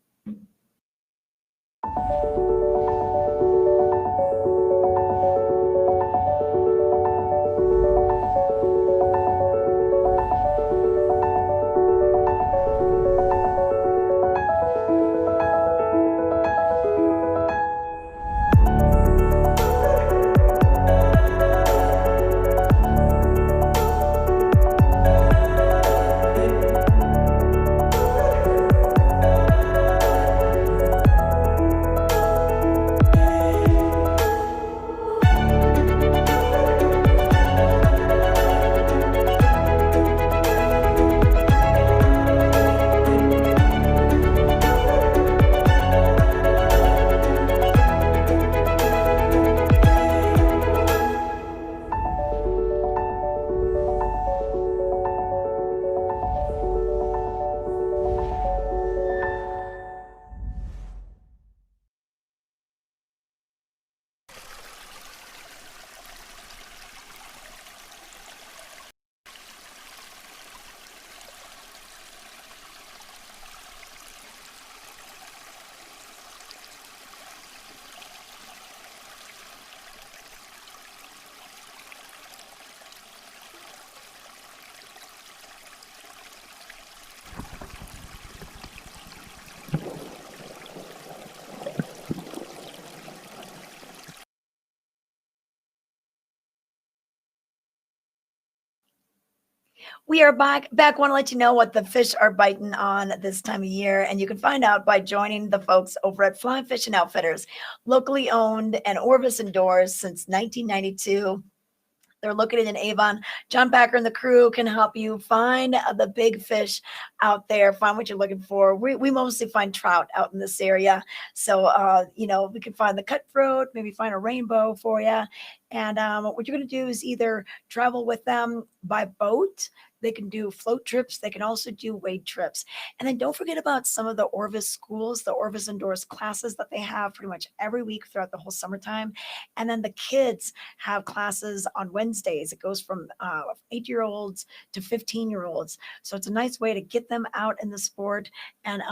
We are back. Want to let you know what the fish are biting on this time of year, and you can find out by joining the folks over at Fly Fishing Outfitters, locally owned and Orvis indoors since 1992. They're located in Avon. John Packer and the crew can help you find the big fish out there, find what you're looking for. We mostly find trout out in this area. So, we can find the cutthroat, maybe find a rainbow for you. And what you're going to do is either travel with them by boat. They can do float trips. They can also do wade trips. And then don't forget about some of the Orvis schools, the Orvis indoors classes that they have pretty much every week throughout the whole summertime. And then the kids have classes on Wednesdays. It goes from 8-year-olds to 15-year-olds. So it's a nice way to get them out in the sport and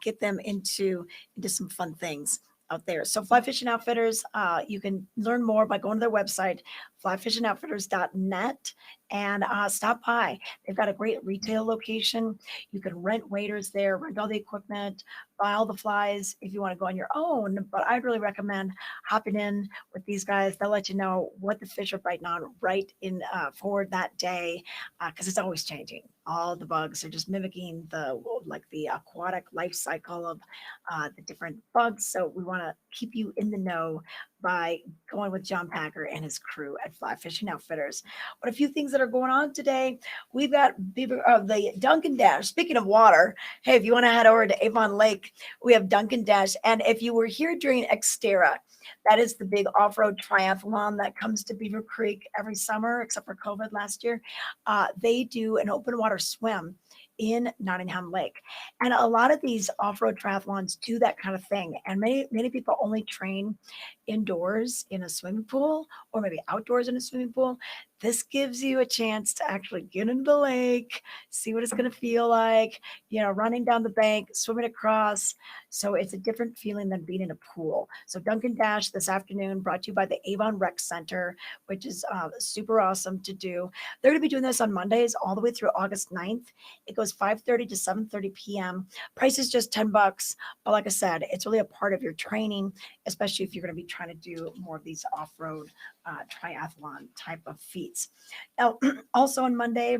get them into some fun things out there. So Fly Fishing Outfitters, you can learn more by going to their website, flyfishingoutfitters.net, and stop by. They've got a great retail location. You can rent waders there, rent all the equipment, buy all the flies if you want to go on your own. But I'd really recommend hopping in with these guys. They'll let you know what the fish are biting on right in for that day, because it's always changing. All the bugs are just mimicking the aquatic life cycle of the different bugs. So we want to keep you in the know by going with John Packer and his crew at Fly Fishing Outfitters. But a few things that are going on today. We've got the Dunkin' Dash. Speaking of water, hey, if you want to head over to Avon Lake, we have Dunkin' Dash. And if you were here during Xterra, that is the big off-road triathlon that comes to Beaver Creek every summer, except for COVID last year. They do an open water swim in Nottingham Lake. And a lot of these off-road triathlons do that kind of thing. And many people only train indoors in a swimming pool or maybe outdoors in a swimming pool. This gives you a chance to actually get into the lake, see what it's going to feel like, running down the bank, swimming across. So it's a different feeling than being in a pool. So Dunkin' Dash this afternoon brought to you by the Avon Rec Center, which is super awesome to do. They're going to be doing this on Mondays all the way through August 9th. It goes 5:30 to 7:30 p.m. Price is just $10. But like I said, it's really a part of your training, especially if you're going to be trying to do more of these off-road triathlon type of feats. Now, also on Monday,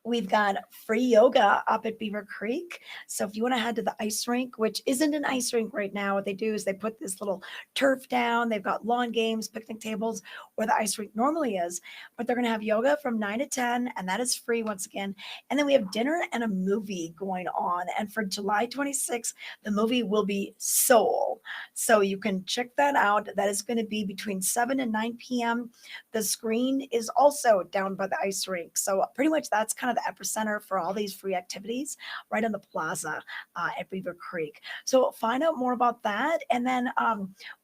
we've got free yoga up at Beaver Creek. So if you want to head to the ice rink, which isn't an ice rink right now, what they do is they put this little turf down. They've got lawn games, picnic tables where the ice rink normally is, but they're going to have yoga from 9 to 10, and that is free once again. And then we have dinner and a movie going on. And for July 26th, the movie will be Soul. So you can check that out. That is going to be between 7 and 9 p.m. The screen is also down by the ice rink. So pretty much that's kind of the epicenter for all these free activities right on the plaza at Beaver Creek. So find out more about that. And then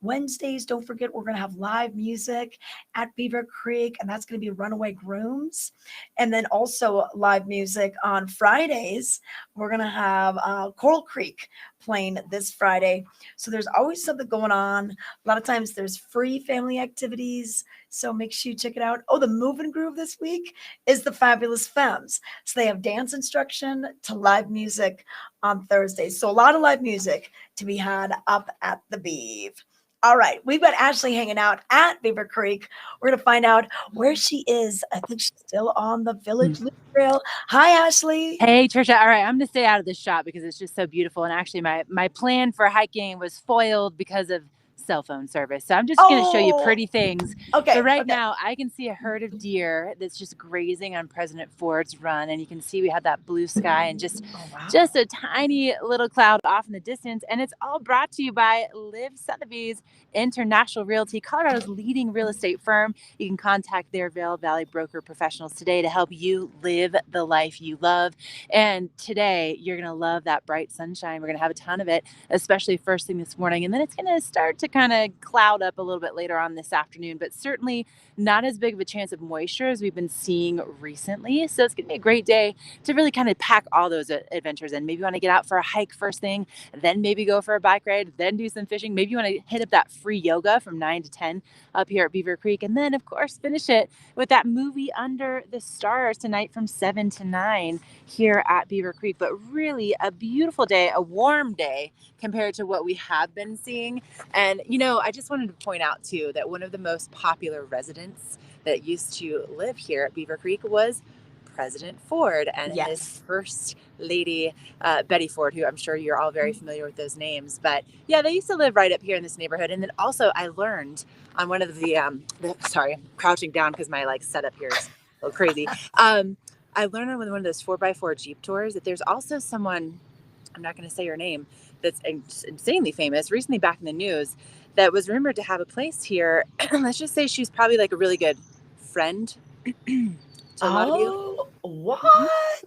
Wednesdays, don't forget, we're going to have live music at Beaver Creek, and that's going to be Runaway Grooms. And then also live music on Fridays. We're going to have Coral Creek playing this Friday. So there's always something going on. A lot of times there's free family activities. So make sure you check it out. Oh, the Move and Groove this week is the Fabulous Femmes. So they have dance instruction to live music on Thursdays. So a lot of live music to be had up at the Beeve. All right, we've got Ashley hanging out at Beaver Creek. We're going to find out where she is. I think she's still on the Village Loop Trail. Hi, Ashley. Hey, Tricia. All right, I'm going to stay out of the shot because it's just so beautiful. And actually, my plan for hiking was foiled because of cell phone service. So I'm just going to show you pretty things. Okay. But right now, I can see a herd of deer that's just grazing on President Ford's Run. And you can see we have that blue sky and just a tiny little cloud off in the distance. And it's all brought to you by Liv Sotheby's International Realty, Colorado's leading real estate firm. You can contact their Vail Valley broker professionals today to help you live the life you love. And today, you're going to love that bright sunshine. We're going to have a ton of it, especially first thing this morning. And then it's going to start to kind of cloud up a little bit later on this afternoon, but certainly not as big of a chance of moisture as we've been seeing recently. So it's going to be a great day to really kind of pack all those adventures in. Maybe you want to get out for a hike first thing, then maybe go for a bike ride, then do some fishing. Maybe you want to hit up that free yoga from 9 to 10 up here at Beaver Creek. And then, of course, finish it with that movie Under the Stars tonight from 7 to 9 here at Beaver Creek. But really a beautiful day, a warm day compared to what we have been seeing. And, I just wanted to point out, too, that one of the most popular residents that used to live here at Beaver Creek was President Ford and his Yes. first lady, Betty Ford, who I'm sure you're all very familiar with those names. But yeah, they used to live right up here in this neighborhood. And then also I learned on one of sorry, I'm crouching down because my like setup here is a little crazy. I learned on one of those 4x4 Jeep tours that there's also someone, I'm not going to say her name, that's insanely famous, recently back in the news, that was rumored to have a place here. Let's just say she's probably like a really good friend to a lot of you. Oh, what?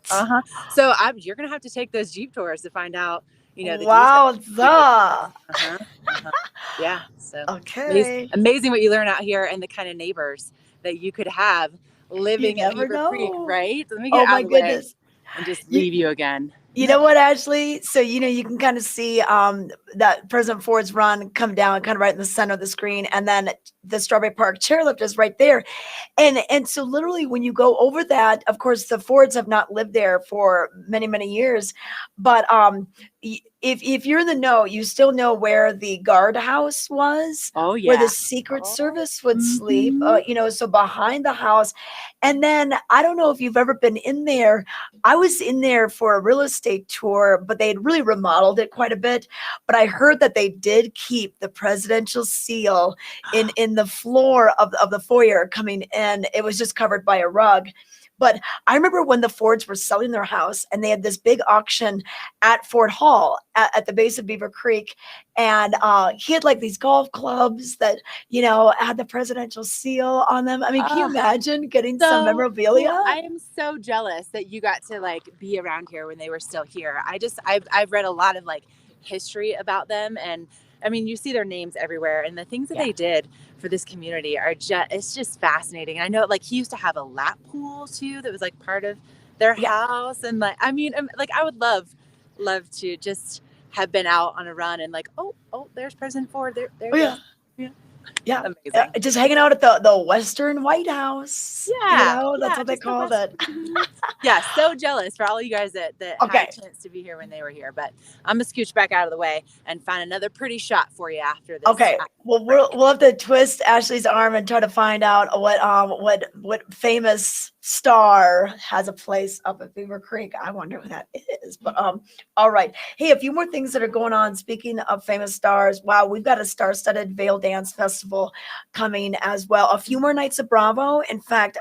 Uh-huh. So you're going to have to take those Jeep tours to find out, the details. Wowza. Yeah. So Okay. amazing what you learn out here and the kind of neighbors that you could have living at never Beaver Creek, know. right? Let me Oh get out my of the way goodness. and just You- leave you again. You know what, Ashley? So, you can kind of see that President Ford's run come down kind of right in the center of the screen. And then the Strawberry Park chairlift is right there. And so literally when you go over that, of course, the Fords have not lived there for many, many years. But if you're in the know, you still know where the guardhouse was. Oh, yeah. Where the Secret Service would sleep, so behind the house. And then I don't know if you've ever been in there. I was in there for a real estate tour, but they had really remodeled it quite a bit. But I heard that they did keep the presidential seal in the floor of the foyer coming in. It was just covered by a rug. But I remember when the Fords were selling their house and they had this big auction at Ford Hall at the base of Beaver Creek. And he had like these golf clubs that, had the presidential seal on them. I mean, can you imagine getting some memorabilia? Cool. I am so jealous that you got to like be around here when they were still here. I've read a lot of like history about them, and I mean, you see their names everywhere, and the things that they did for this community it's just fascinating. I know like he used to have a lap pool too that was like part of their house, and like I mean, like I would love to just have been out on a run and like oh there's President Ford there Yeah, amazing. Just hanging out at the Western White House. That's what they called it. Yeah, so jealous for all you guys that had a chance to be here when they were here. But I'm gonna scooch back out of the way and find another pretty shot for you after this. Okay, well we'll have to twist Ashley's arm and try to find out what famous star has a place up at Beaver Creek. I wonder who that is. But all right. Hey, a few more things that are going on. Speaking of famous stars, wow, we've got a star-studded Vail Dance Festival coming as well. A few more nights of Bravo. In fact,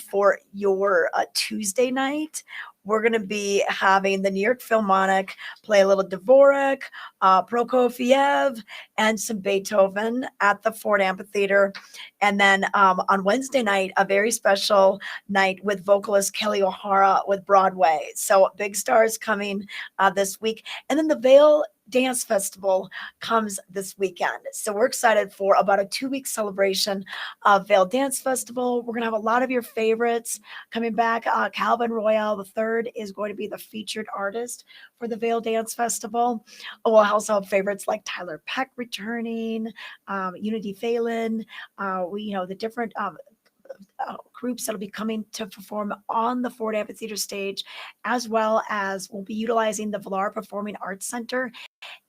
for your Tuesday night, we're going to be having the New York Philharmonic play a little Dvorak, Prokofiev, and some Beethoven at the Ford Amphitheater. And then on Wednesday night, a very special night with vocalist Kelly O'Hara with Broadway. So big stars coming this week. And then the Vail Dance Festival comes this weekend. So we're excited for about a 2-week celebration of Vail Dance Festival. We're going to have a lot of your favorites coming back. Calvin Royale III is going to be the featured artist for the Vail Dance Festival. We'll also have favorites like Tyler Peck returning, Unity Phelan, the different groups that'll be coming to perform on the Ford Amphitheater stage, as well as we'll be utilizing the Villar Performing Arts Center.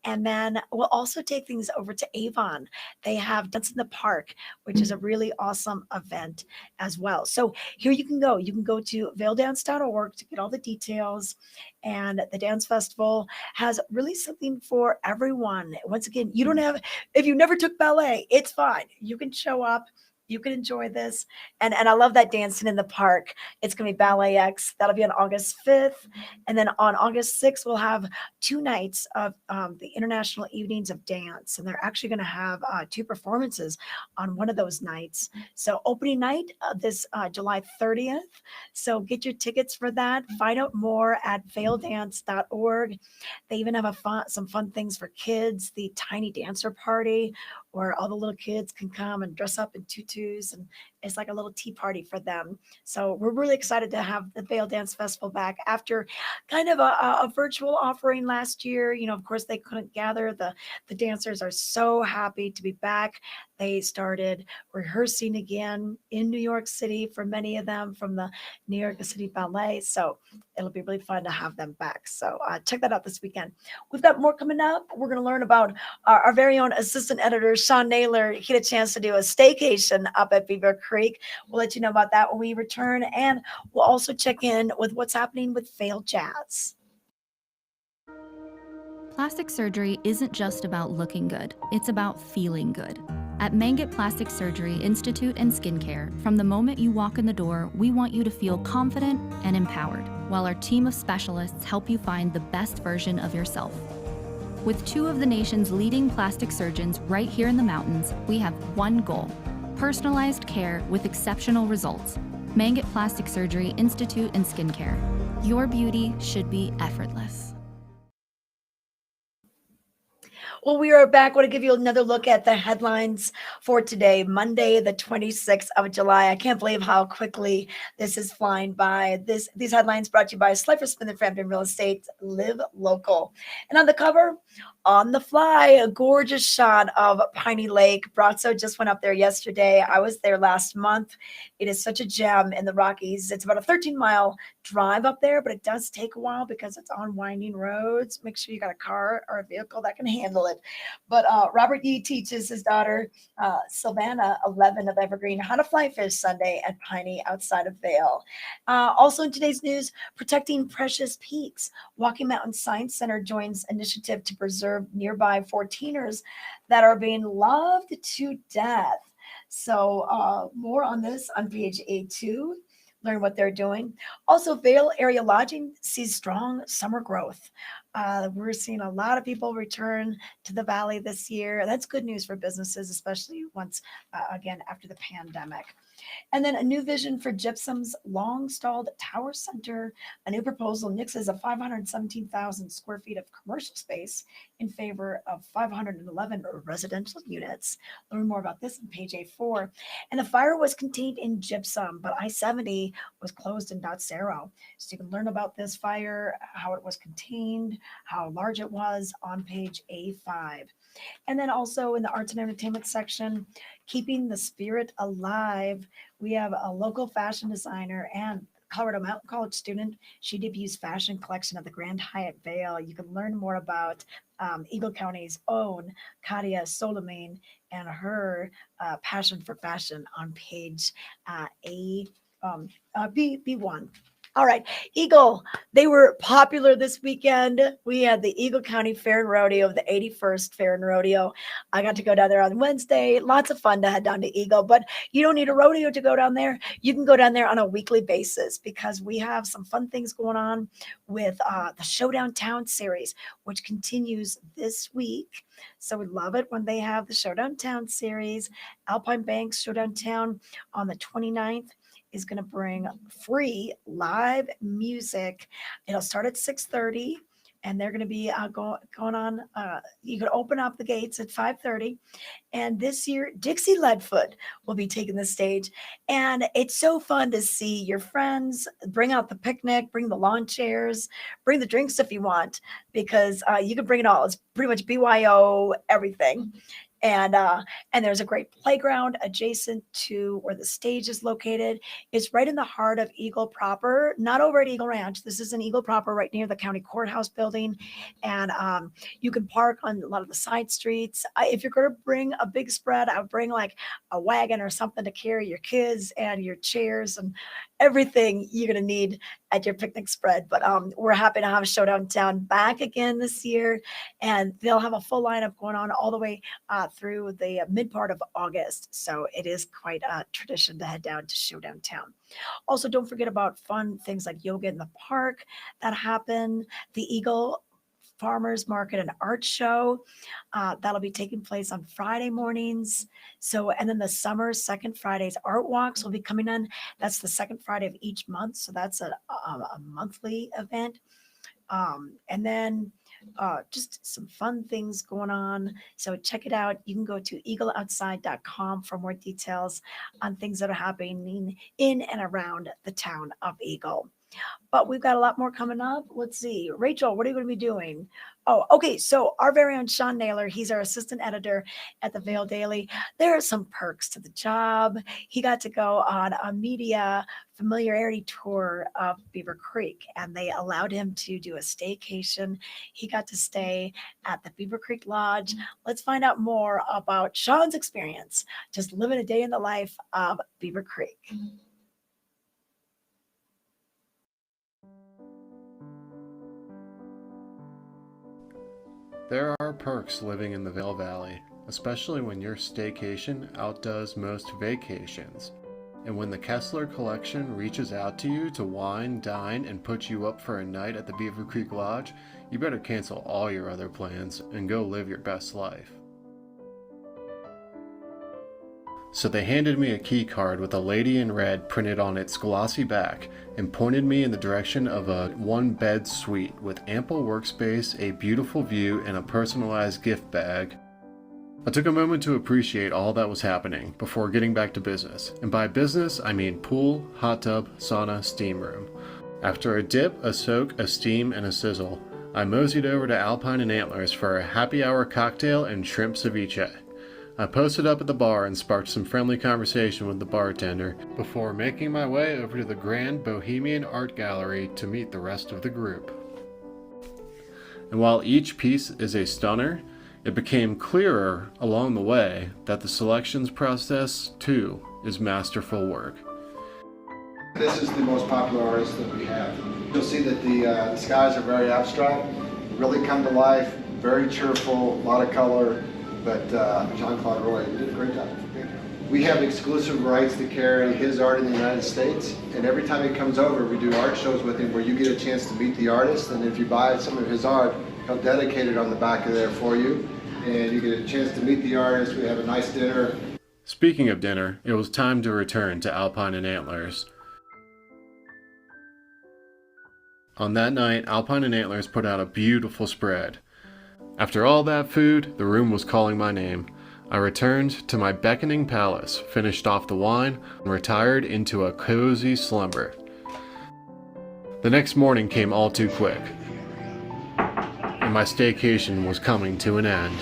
And then we'll also take things over to Avon. They have Dance in the Park, which is a really awesome event as well. So here you can go. You can go to vaildance.org to get all the details. And the dance festival has really something for everyone. Once again, if you never took ballet, it's fine. You can show up. You can enjoy this. And I love that Dancing in the Park. It's going to be Ballet X. That'll be on August 5th. And then on August 6th, we'll have 2 nights of the International Evenings of Dance. And they're actually going to have 2 performances on one of those nights. So opening night this July 30th. So get your tickets for that. Find out more at vaildance.org. They even have some fun things for kids. The Tiny Dancer Party, where all the little kids can come and dress up in tutus, and it's like a little tea party for them. So we're really excited to have the Vail Dance Festival back after kind of a virtual offering last year. Of course, they couldn't gather. The dancers are so happy to be back. They started rehearsing again in New York City for many of them from the New York City Ballet. So it'll be really fun to have them back. So check that out this weekend. We've got more coming up. We're going to learn about our very own assistant editor, Sean Naylor. He had a chance to do a staycation up at Beaver Creek. Creek. We'll let you know about that when we return. And we'll also check in with what's happening with Vail Jazz. Plastic surgery isn't just about looking good, it's about feeling good. At Mangett Plastic Surgery Institute and Skincare, from the moment you walk in the door, we want you to feel confident and empowered, while our team of specialists help you find the best version of yourself. With two of the nation's leading plastic surgeons right here in the mountains, we have one goal: personalized care with exceptional results. Mangett Plastic Surgery Institute and Skincare. Your beauty should be effortless. Well, we are back. I want to give you another look at the headlines for today, Monday, the 26th of July. I can't believe how quickly this is flying by. These headlines brought to you by Slifer Smith and Frampton Real Estate. Live local. And on the cover, on the fly, a gorgeous shot of Piney Lake. Brazzo just went up there yesterday. I was there last month. It is such a gem in the Rockies. It's about a 13-mile drive up there, but it does take a while because it's on winding roads. Make sure you got a car or a vehicle that can handle it. But Robert Yee teaches his daughter, Sylvana, 11, of Evergreen, how to fly fish Sunday at Piney outside of Vail. Also in today's news, protecting precious peaks. Walkie Mountain Science Center joins initiative to preserve nearby 14ers that are being loved to death. So more on this on page A2. Learn what they're doing. Also, Vail Area Lodging sees strong summer growth. We're seeing a lot of people return to the Valley this year. That's good news for businesses, especially once, again, after the pandemic. And then a new vision for Gypsum's long-stalled Tower Center. A new proposal nixes a 517,000 square feet of commercial space in favor of 511 residential units. Learn more about this on page A4. And the fire was contained in Gypsum, but I-70 was closed in Dotsero. So you can learn about this fire, how it was contained, how large it was on page A5. And then also in the arts and entertainment section, keeping the spirit alive. We have a local fashion designer and Colorado Mountain College student. She debuts fashion collection at the Grand Hyatt Vail. You can learn more about Eagle County's own Katia Solomon and her passion for fashion on page B1. All right, Eagle, they were popular this weekend. We had the Eagle County Fair and Rodeo, the 81st Fair and Rodeo. I got to go down there on Wednesday. Lots of fun to head down to Eagle, but you don't need a rodeo to go down there. You can go down there on a weekly basis because we have some fun things going on with the Showdown Town series, which continues this week. So we love it when they have the Showdown Town series. Alpine Banks Showdown Town on the 29th. Is going to bring free live music. It'll start at 6:30, and they're going to be going on. You can open up the gates at 5:30. And this year, Dixie Leadfoot will be taking the stage. And it's so fun to see your friends bring out the picnic, bring the lawn chairs, bring the drinks if you want, because you can bring it all. It's pretty much BYO, everything. And there's a great playground adjacent to where the stage is located. It's right in the heart of Eagle proper, not over at Eagle Ranch. This is in Eagle proper, right near the county courthouse building. And you can park on a lot of the side streets. If you're going to bring a big spread, I would bring like a wagon or something to carry your kids and your chairs and everything you're going to need at your picnic spread. But we're happy to have Showdown Town back again this year. And they'll have a full lineup going on all the way through the mid part of August. So it is quite a tradition to head down to Showdown Town. Also, don't forget about fun things like yoga in the park that happen. The Eagle Farmers Market and Art Show that'll be taking place on Friday mornings. So, and then the summer second Fridays art walks will be coming in. That's the second Friday of each month. So that's a monthly event. And then just some fun things going on. So check it out. You can go to eagleoutside.com for more details on things that are happening in and around the town of Eagle. But we've got a lot more coming up. Let's see. Rachel, what are you going to be doing? Oh, okay. So our very own Sean Naylor, he's our assistant editor at the Vail Daily. There are some perks to the job. He got to go on a media familiarity tour of Beaver Creek, and they allowed him to do a staycation. He got to stay at the Beaver Creek Lodge. Let's find out more about Sean's experience just living a day in the life of Beaver Creek. There are perks living in the Vail Valley, especially when your staycation outdoes most vacations. And when the Kessler Collection reaches out to you to wine, dine, and put you up for a night at the Beaver Creek Lodge, you better cancel all your other plans and go live your best life. So they handed me a key card with a lady in red printed on its glossy back and pointed me in the direction of a one-bed suite with ample workspace, a beautiful view, and a personalized gift bag. I took a moment to appreciate all that was happening before getting back to business. And by business, I mean pool, hot tub, sauna, steam room. After a dip, a soak, a steam, and a sizzle, I moseyed over to Alpine and Antlers for a happy hour cocktail and shrimp ceviche. I posted up at the bar and sparked some friendly conversation with the bartender before making my way over to the Grand Bohemian Art Gallery to meet the rest of the group. And while each piece is a stunner, it became clearer along the way that the selections process, too, is masterful work. This is the most popular artist that we have. You'll see that the skies are very abstract, really come to life, very cheerful, a lot of color. But Jean-Claude Roy, you did a great job. We have exclusive rights to carry his art in the United States, and every time he comes over, we do art shows with him where you get a chance to meet the artist, and if you buy some of his art, he'll dedicate it on the back of there for you, and you get a chance to meet the artist. We have a nice dinner. Speaking of dinner, it was time to return to Alpine and Antlers. On that night, Alpine and Antlers put out a beautiful spread. After all that food, the room was calling my name. I returned to my beckoning palace, finished off the wine, and retired into a cozy slumber. The next morning came all too quick, and my staycation was coming to an end.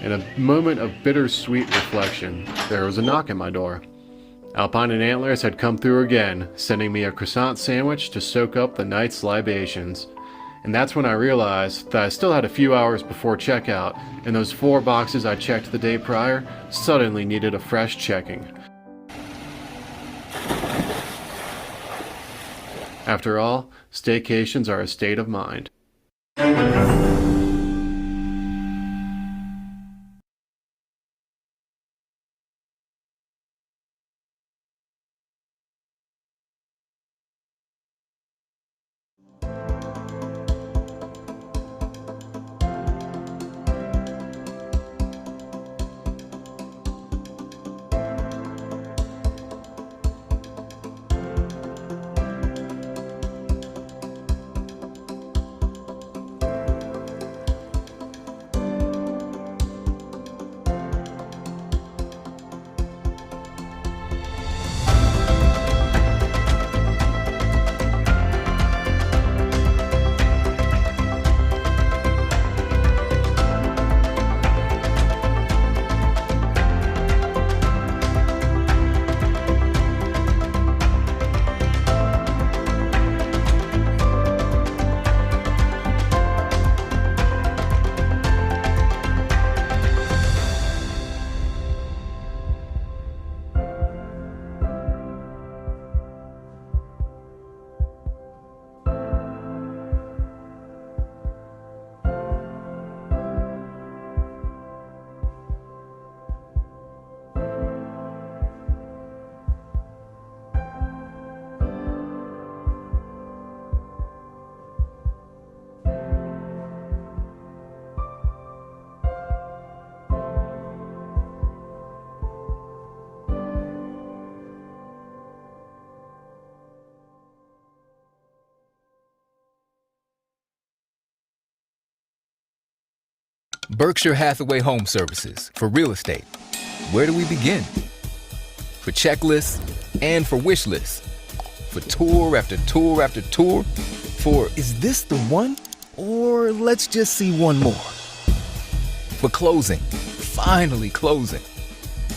In a moment of bittersweet reflection, there was a knock at my door. Alpine and Antlers had come through again, sending me a croissant sandwich to soak up the night's libations. And that's when I realized that I still had a few hours before checkout, and those 4 boxes I checked the day prior suddenly needed a fresh checking. After all, staycations are a state of mind. Berkshire Hathaway Home Services for real estate. Where do we begin? For checklists and for wish lists. For tour after tour after tour. For is this the one? Or Or let's just see one more. But closing, finally closing.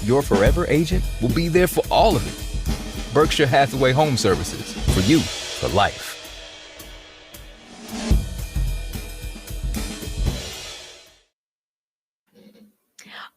Your forever agent will be there for all of it. Berkshire Hathaway Home Services, for you, for life.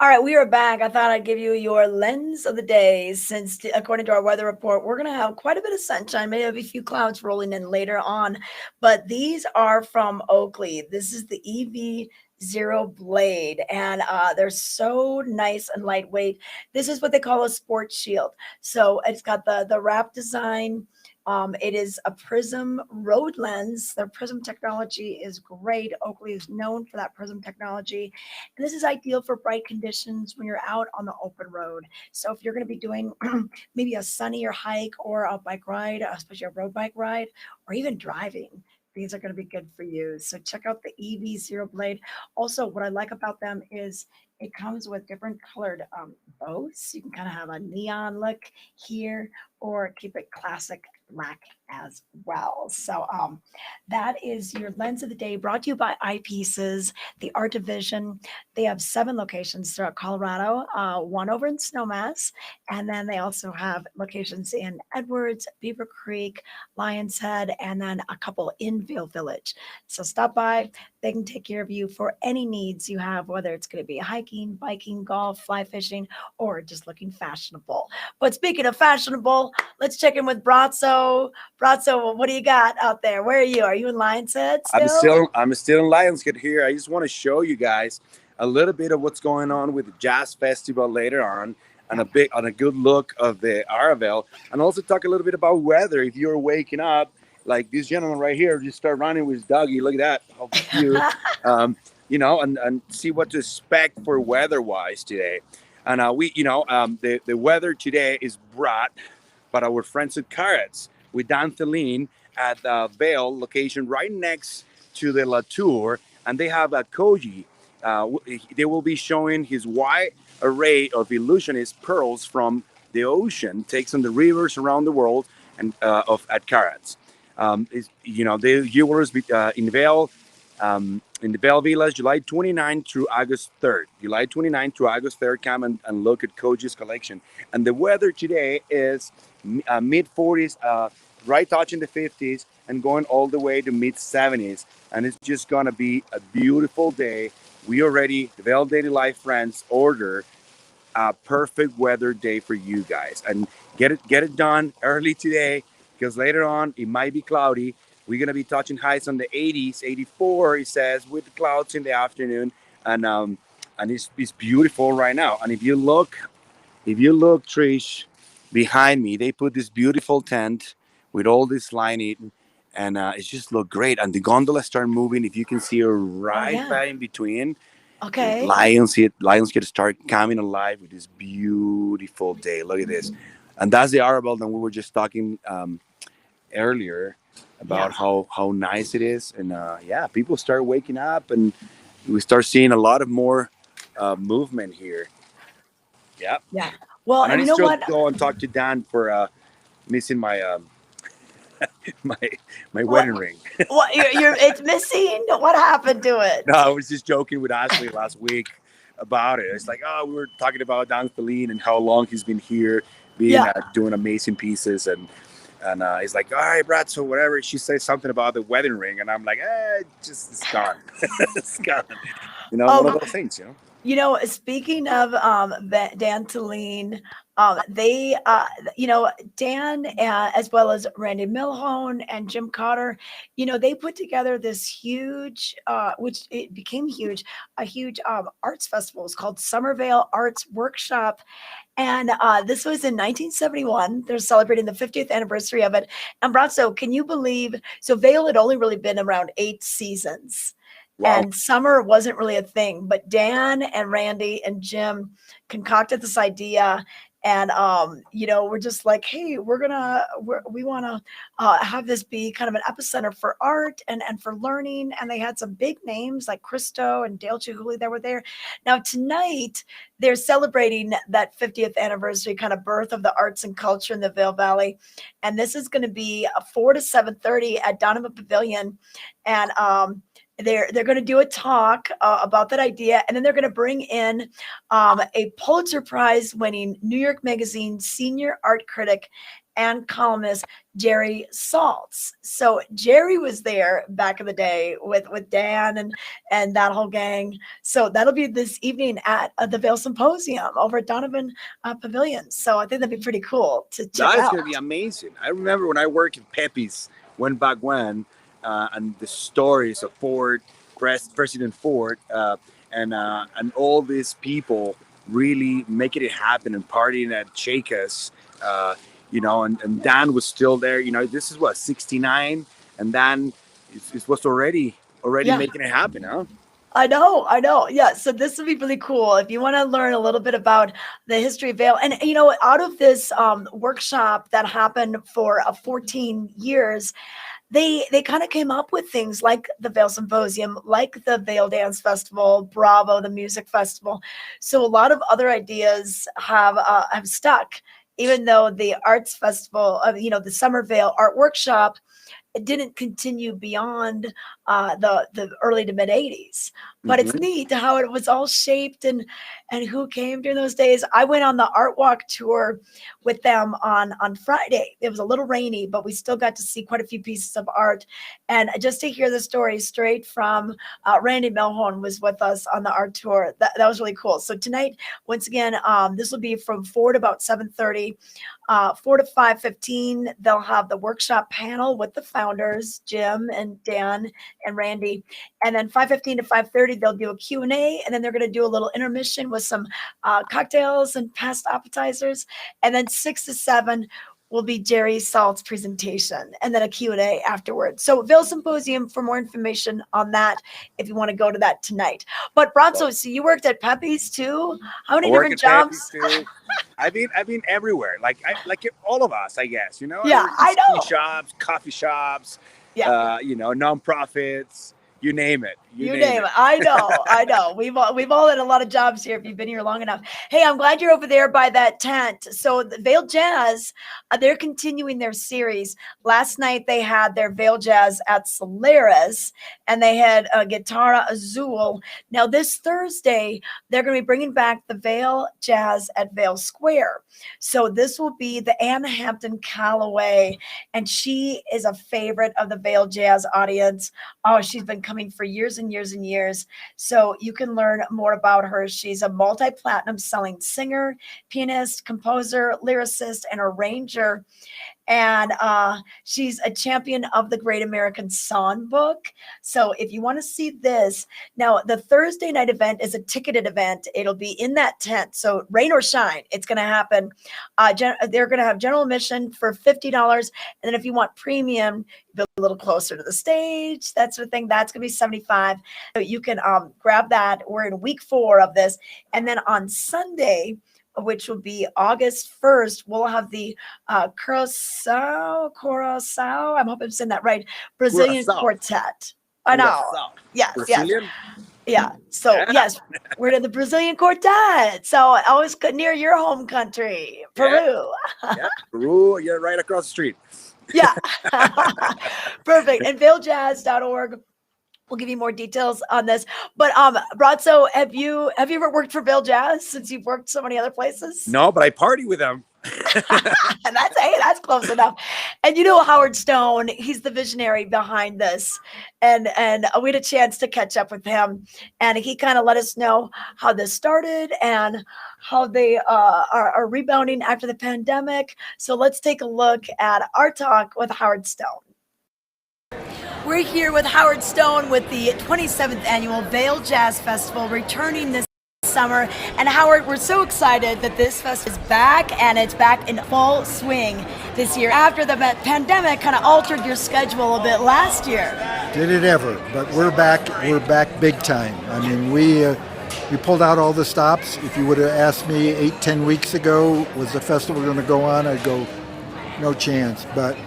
All right, we are back. I thought I'd give you your lens of the day since, according to our weather report, we're going to have quite a bit of sunshine, maybe a few clouds rolling in later on. But these are from Oakley. This is the EV0 Blade, and they're so nice and lightweight. This is what they call a sports shield. So it's got the wrap design. It is a prism road lens. Their prism technology is great. Oakley is known for that prism technology. And this is ideal for bright conditions when you're out on the open road. So if you're going to be doing maybe a sunnier hike or a bike ride, especially a road bike ride, or even driving, these are going to be good for you. So check out the EV0 Blade. Also, what I like about them is it comes with different colored bows. You can kind of have a neon look here or keep it classic black as well. So that is your lens of the day, brought to you by Eyepieces, the art division. They have 7 locations throughout Colorado, 1 over in Snowmass, and then they also have locations in Edwards, Beaver Creek, Lion's Head, and then a couple in Vail Village. So stop by. They can take care of you for any needs you have, whether it's going to be hiking, biking, golf, fly fishing, or just looking fashionable. But speaking of fashionable, let's check in with Brazzo. Brazzo, what do you got out there? Where are you? Are you in Lion's Head still? I'm still in Lions Head here. I just want to show you guys a little bit of what's going on with the Jazz Festival later on, and a good look of the Aravel, and also talk a little bit about weather. If you're waking up like this gentleman right here, just start running with his doggy. Look at that, how cute. And see what to expect for weather-wise today. And the weather today is brought by our friends at Carrots with Dan Thelin at the Vail location right next to the Latour, and they have a Koji. They will be showing his wide array of illusionist pearls from the ocean, takes on the rivers around the world, and at Carrots. The jewelers in Vail, in the Vail Village, July 29th through August 3rd. July 29th through August 3rd, come and look at Koji's collection. And the weather today is mid 40s, right touching the 50s, and going all the way to mid 70s. And it's just gonna be a beautiful day. We already, the Vail Daily Life friends, order a perfect weather day for you guys, and get it done early today, because later on it might be cloudy. We're gonna be touching highs on the 80s, 84, it says, with the clouds in the afternoon, and it's beautiful right now. And if you look, Trish, behind me, they put this beautiful tent with all this lighting, and it just look great. And the gondolas start moving. If you can see right in between. Okay. Lions get to start coming alive with this beautiful day. Look at this. And that's the Arabelle that we were just talking earlier about how nice it is. And people start waking up, and we start seeing a lot of more movement here. Yeah. Yeah. Well, and I you need know to what? go and talk to Dan for missing my my wedding ring. What it's missing? What happened to it? No, I was just joking with Ashley last week about it. It's like, we were talking about Dan Thelin and how long he's been here, doing amazing pieces, and he's like, all right, Brad, so whatever. She says something about the wedding ring, and I'm like, it's gone. It's gone. One of those things, Speaking of Dan Thelin, they, Dan, as well as Randy Milhone and Jim Cotter, they put together this huge, which it became huge, a huge arts festival. It's called Summervale Arts Workshop. And this was in 1971. They're celebrating the 50th anniversary of it. And Brazzo, can you believe? So Vail had only really been around 8 seasons. Wow. And summer wasn't really a thing, but Dan and Randy and Jim concocted this idea. And, we're just like, hey, we want to have this be kind of an epicenter for art and for learning. And they had some big names like Christo and Dale Chihuly that were there. Now, tonight, they're celebrating that 50th anniversary kind of birth of the arts and culture in the Vail Valley. And this is going to be 4 to 7:30 at Donovan Pavilion. And they're going to do a talk about that idea, and then they're going to bring in a Pulitzer Prize winning New York Magazine senior art critic and columnist Jerry Saltz. So Jerry was there back in the day with Dan and that whole gang. So that'll be this evening at the Vail Symposium over at Donovan Pavilion. So I think that'd be pretty cool to check out. That's going to be amazing. I remember when I worked in Pepe's when, and the stories of President Ford, and all these people really making it happen and partying at Chacas, and Dan was still there. This is what, 69, and Dan it was already making it happen, huh? I know. Yeah. So this would be really cool if you want to learn a little bit about the history of Vail. And, out of this workshop that happened for 14 years, they kind of came up with things like the Vail Symposium, like the Vail Dance Festival, Bravo, the Music Festival. So a lot of other ideas have stuck, even though the Arts Festival, the Summer Vail Art Workshop, it didn't continue beyond the early to mid 80s. But it's neat how it was all shaped and who came during those days. I went on the Art Walk tour with them on Friday. It was a little rainy, but we still got to see quite a few pieces of art. And just to hear the story straight from Randy Melhorn was with us on the art tour. That was really cool. So tonight, once again, this will be from 4 to about 7:30. 4 to 5:15, they'll have the workshop panel with the founders, Jim and Dan and Randy. And then 5:15 to 5:30, they'll do a Q&A, and then they're going to do a little intermission with some cocktails and past appetizers. And then 6 to 7 will be Jerry Salt's presentation, and then a Q&A afterwards. So Vail Symposium for more information on that if you want to go to that tonight. But Bronzo, so you worked at Pepe's too? How many different jobs? I've been everywhere, like all of us, I guess. Yeah, I know. Ski shops, coffee shops, yeah, nonprofits. You name it. You name it. I know. We've all had a lot of jobs here if you've been here long enough. Hey, I'm glad you're over there by that tent. So the Vail Jazz, they're continuing their series. Last night they had their Vail Jazz at Solaris, and they had Guitarra Azul. Now this Thursday, they're going to be bringing back the Vail Jazz at Vail Square. So this will be the Ann Hampton Calloway, and she is a favorite of the Vail Jazz audience. Oh, she's been coming for years and years and years. So you can learn more about her. She's a multi-platinum selling singer, pianist, composer, lyricist, and arranger. And she's a champion of the Great American Songbook. So if you want to see this, now the Thursday night event is a ticketed event. It'll be in that tent. So rain or shine, it's going to happen. They're going to have general admission for $50. And then if you want premium, a little closer to the stage, that sort of thing, that's going to be $75. So you can grab that. We're in week 4 of this. And then on Sunday, which will be August 1st, we'll have the Curaçao, I'm hoping I'm saying that right, Brazilian Quartet. I know. Yes, Brazilian? yes. Yeah. So, yes, we're in the Brazilian Quartet. So, always near your home country, Peru. Yeah, Peru, you're right across the street. Yeah. Perfect. And vailjazz.org. We'll give you more details on this. But Bronzo, have you ever worked for Vail Jazz since you've worked so many other places? No, but I party with them. That's close enough. And Howard Stone, he's the visionary behind this. And we had a chance to catch up with him. And he kind of let us know how this started and how they are rebounding after the pandemic. So let's take a look at our talk with Howard Stone. We're here with Howard Stone with the 27th annual Vail Jazz Festival returning this summer. And Howard, we're so excited that this festival is back, and it's back in full swing this year after the pandemic kind of altered your schedule a bit last year. Did it ever? But we're back big time. I mean, we pulled out all the stops. If you would have asked me 8-10 weeks ago, was the festival going to go on, I'd go, no chance. But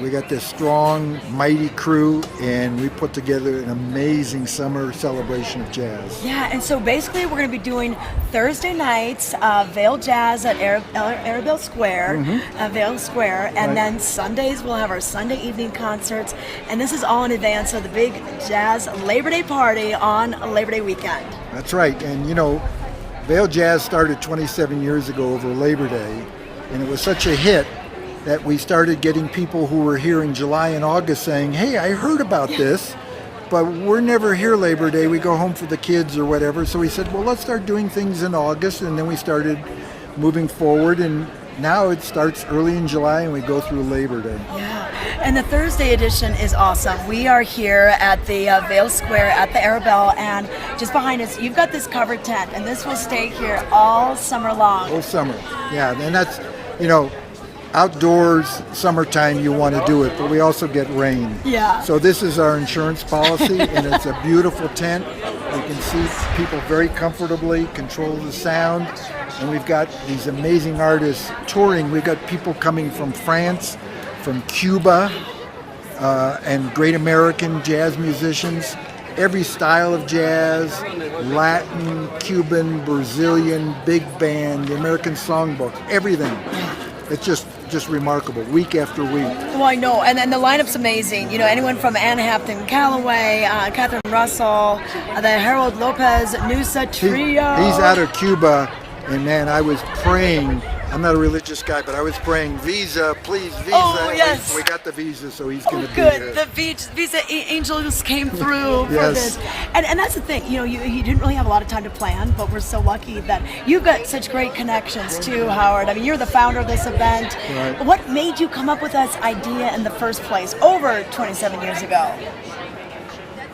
We got this strong, mighty crew, and we put together an amazing summer celebration of jazz. Yeah, and so basically we're going to be doing Thursday nights, Vail Jazz at Arabelle Square, Vail Square, and Right. then Sundays we'll have our Sunday evening concerts, and this is all in advance of the big Jazz Labor Day party on Labor Day weekend. That's right, and you know, Vail Jazz started 27 years ago over Labor Day, and it was such a hit that we started getting people who were here in July and August saying, hey, I heard about this, but we're never here Labor Day. We go home for the kids or whatever. So we said, well, let's start doing things in August. And then we started moving forward. And now it starts early in July and we go through Labor Day. Yeah, and the Thursday edition is awesome. We are here at the Vail Square at the Arabelle, and just behind us, you've got this covered tent, and this will stay here all summer long. All summer. Yeah, and that's, you know, outdoors, summertime, you want to do it, but we also get rain. Yeah. So this is our insurance policy, and it's a beautiful tent. You can see people very comfortably, control the sound, and we've got these amazing artists touring. We've got people coming from France, from Cuba, and great American jazz musicians. Every style of jazz, Latin, Cuban, Brazilian, big band, the American songbook, everything. It's just remarkable, week after week. Well, I know, and the lineup's amazing. You know, anyone from Ann Hampton Calloway, Catherine Russell, the Harold Lopez, Noosa Trio. He's out of Cuba, and man, I was praying. I'm not a religious guy, but I was praying, visa, please, visa. Oh, yes. We got the visa, so he's going to be Good. here. The visa angels came through for Yes. this. And that's the thing, you know, you didn't really have a lot of time to plan, but we're so lucky that you've got such great connections too, Howard. I mean, you're the founder of this event. Right. What made you come up with this idea in the first place over 27 years ago?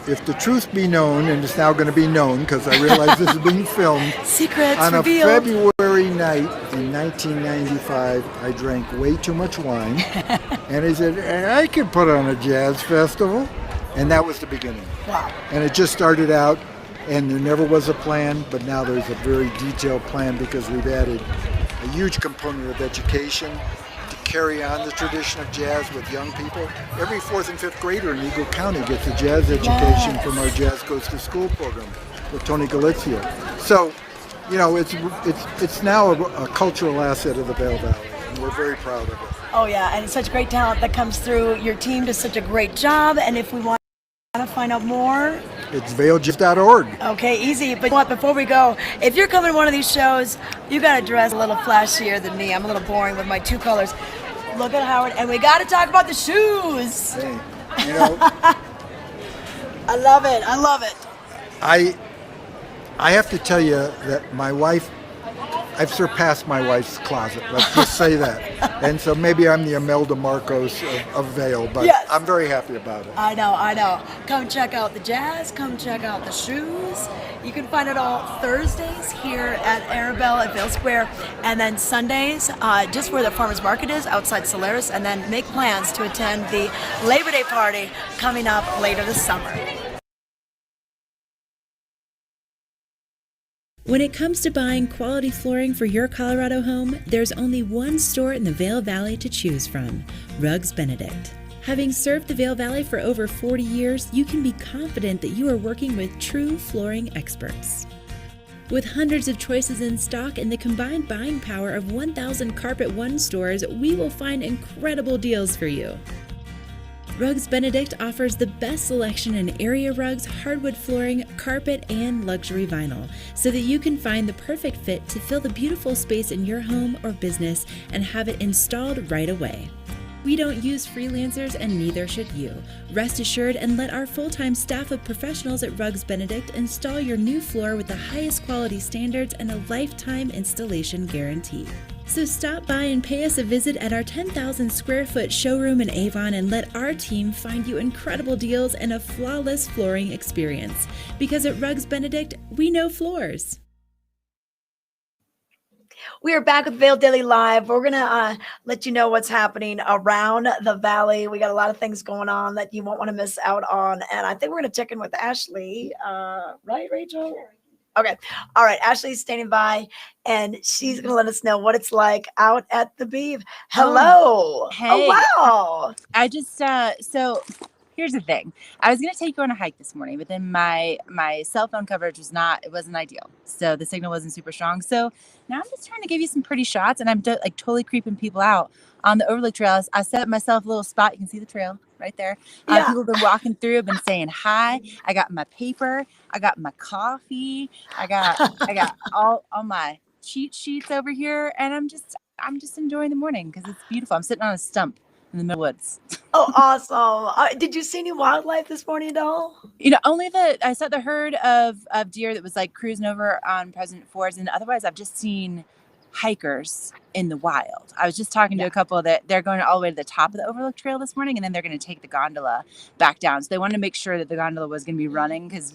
If the truth be known, and it's now going to be known because I realize this is being filmed, Secrets on a revealed. February night in 1995, I drank way too much wine, and I said, I could put on a jazz festival, and that was the beginning. Wow. And it just started out, and there never was a plan, but now there's a very detailed plan because we've added a huge component of education to carry on the tradition of jazz with young people. Every 4th and 5th grader in Eagle County gets a jazz education from our Jazz Goes to School program with Tony Galizia. So, you know, it's now a cultural asset of the Vail Valley, and we're very proud of it. Oh yeah, and it's such great talent that comes through. Your team does such a great job, and if we want to find out more, It's vailjazz.org. okay, easy. But what, before we go, if you're coming to one of these shows, you got to dress a little flashier than me. I'm a little boring with my 2 colors. Look at Howard, and we got to talk about the shoes. Hey, you know, I love it. I love it. I have to tell you that my wife, I've surpassed my wife's closet. Let's just say that. And so maybe I'm the Imelda Marcos of Vail, but Yes. I'm very happy about it. I know. Come check out the jazz. Come check out the shoes. You can find it all Thursdays here at Arabelle at Vail Square, and then Sundays just where the farmers market is outside Solaris, and then make plans to attend the Labor Day party coming up later this summer. When it comes to buying quality flooring for your Colorado home, there's only one store in the Vail Valley to choose from, Rugs Benedict. Having served the Vail Valley for over 40 years, you can be confident that you are working with true flooring experts. With hundreds of choices in stock and the combined buying power of 1,000 Carpet One stores, we will find incredible deals for you. Rugs Benedict offers the best selection in area rugs, hardwood flooring, carpet, and luxury vinyl, so that you can find the perfect fit to fill the beautiful space in your home or business and have it installed right away. We don't use freelancers, and neither should you. Rest assured and let our full-time staff of professionals at Rugs Benedict install your new floor with the highest quality standards and a lifetime installation guarantee. So stop by and pay us a visit at our 10,000 square foot showroom in Avon and let our team find you incredible deals and a flawless flooring experience. Because at Rugs Benedict, we know floors. We are back with Vail Daily Live. We're going to let you know what's happening around the valley. We got a lot of things going on that you won't want to miss out on. And I think we're going to check in with Ashley. Right, Rachel? Okay. All right. Ashley's standing by and she's going to let us know what it's like out at the Beaver. Hello. Oh, Hey, wow. I just so here's the thing. I was gonna take you on a hike this morning, but then my cell phone coverage it wasn't ideal. So the signal wasn't super strong. So now I'm just trying to give you some pretty shots, and I'm like totally creeping people out on the Overlook Trail. I set up myself a little spot. You can see the trail right there. Yeah. People have been walking through, have been saying hi. I got my paper. I got my coffee. I got all my cheat sheets over here, and I'm just enjoying the morning because it's beautiful. I'm sitting on a stump in the middle woods. Oh, awesome. Did you see any wildlife this morning at all? Only I saw the herd of deer that was like cruising over on President Ford's, and otherwise I've just seen hikers in the wild. I was just talking to a couple that they're going all the way to the top of the Overlook Trail this morning, and then they're going to take the gondola back down. So they wanted to make sure that the gondola was going to be running because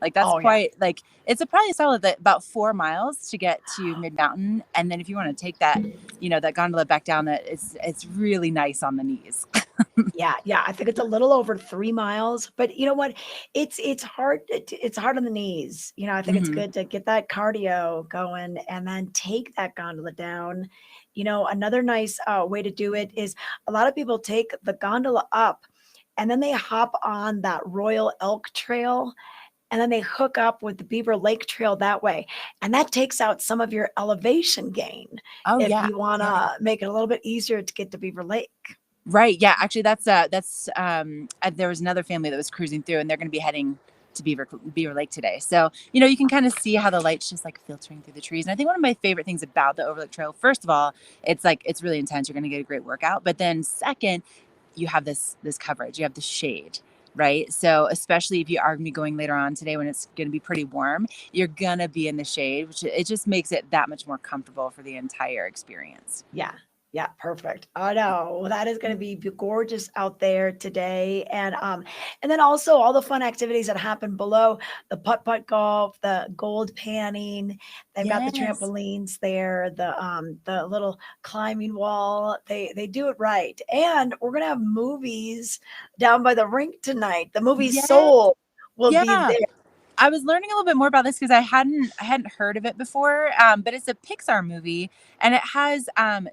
like that's quite like it's probably a solid about 4 miles to get to Mid Mountain, and then if you want to take that that gondola back down, that it's really nice on the knees. Yeah. I think it's a little over 3 miles, but you know what? It's hard. It's hard on the knees. I think it's good to get that cardio going and then take that gondola down. Another nice way to do it is a lot of people take the gondola up and then they hop on that Royal Elk Trail and then they hook up with the Beaver Lake Trail that way. And that takes out some of your elevation gain if you want to make it a little bit easier to get to Beaver Lake. Right. Yeah. Actually, that's there was another family that was cruising through, and they're going to be heading to Beaver Lake today. So, you can kind of see how the light's just like filtering through the trees. And I think one of my favorite things about the Overlook Trail, first of all, it's really intense. You're going to get a great workout. But then second, you have this coverage, you have the shade. Right. So especially if you are going to be going later on today when it's going to be pretty warm, you're going to be in the shade, which it just makes it that much more comfortable for the entire experience. Yeah, perfect. I know that is going to be gorgeous out there today, and then also all the fun activities that happen below the putt golf, the gold panning. They've got the trampolines there, the little climbing wall. They do it right, and we're gonna have movies down by the rink tonight. The movie Soul will be there. I was learning a little bit more about this because I hadn't heard of it before. But it's a Pixar movie, and it has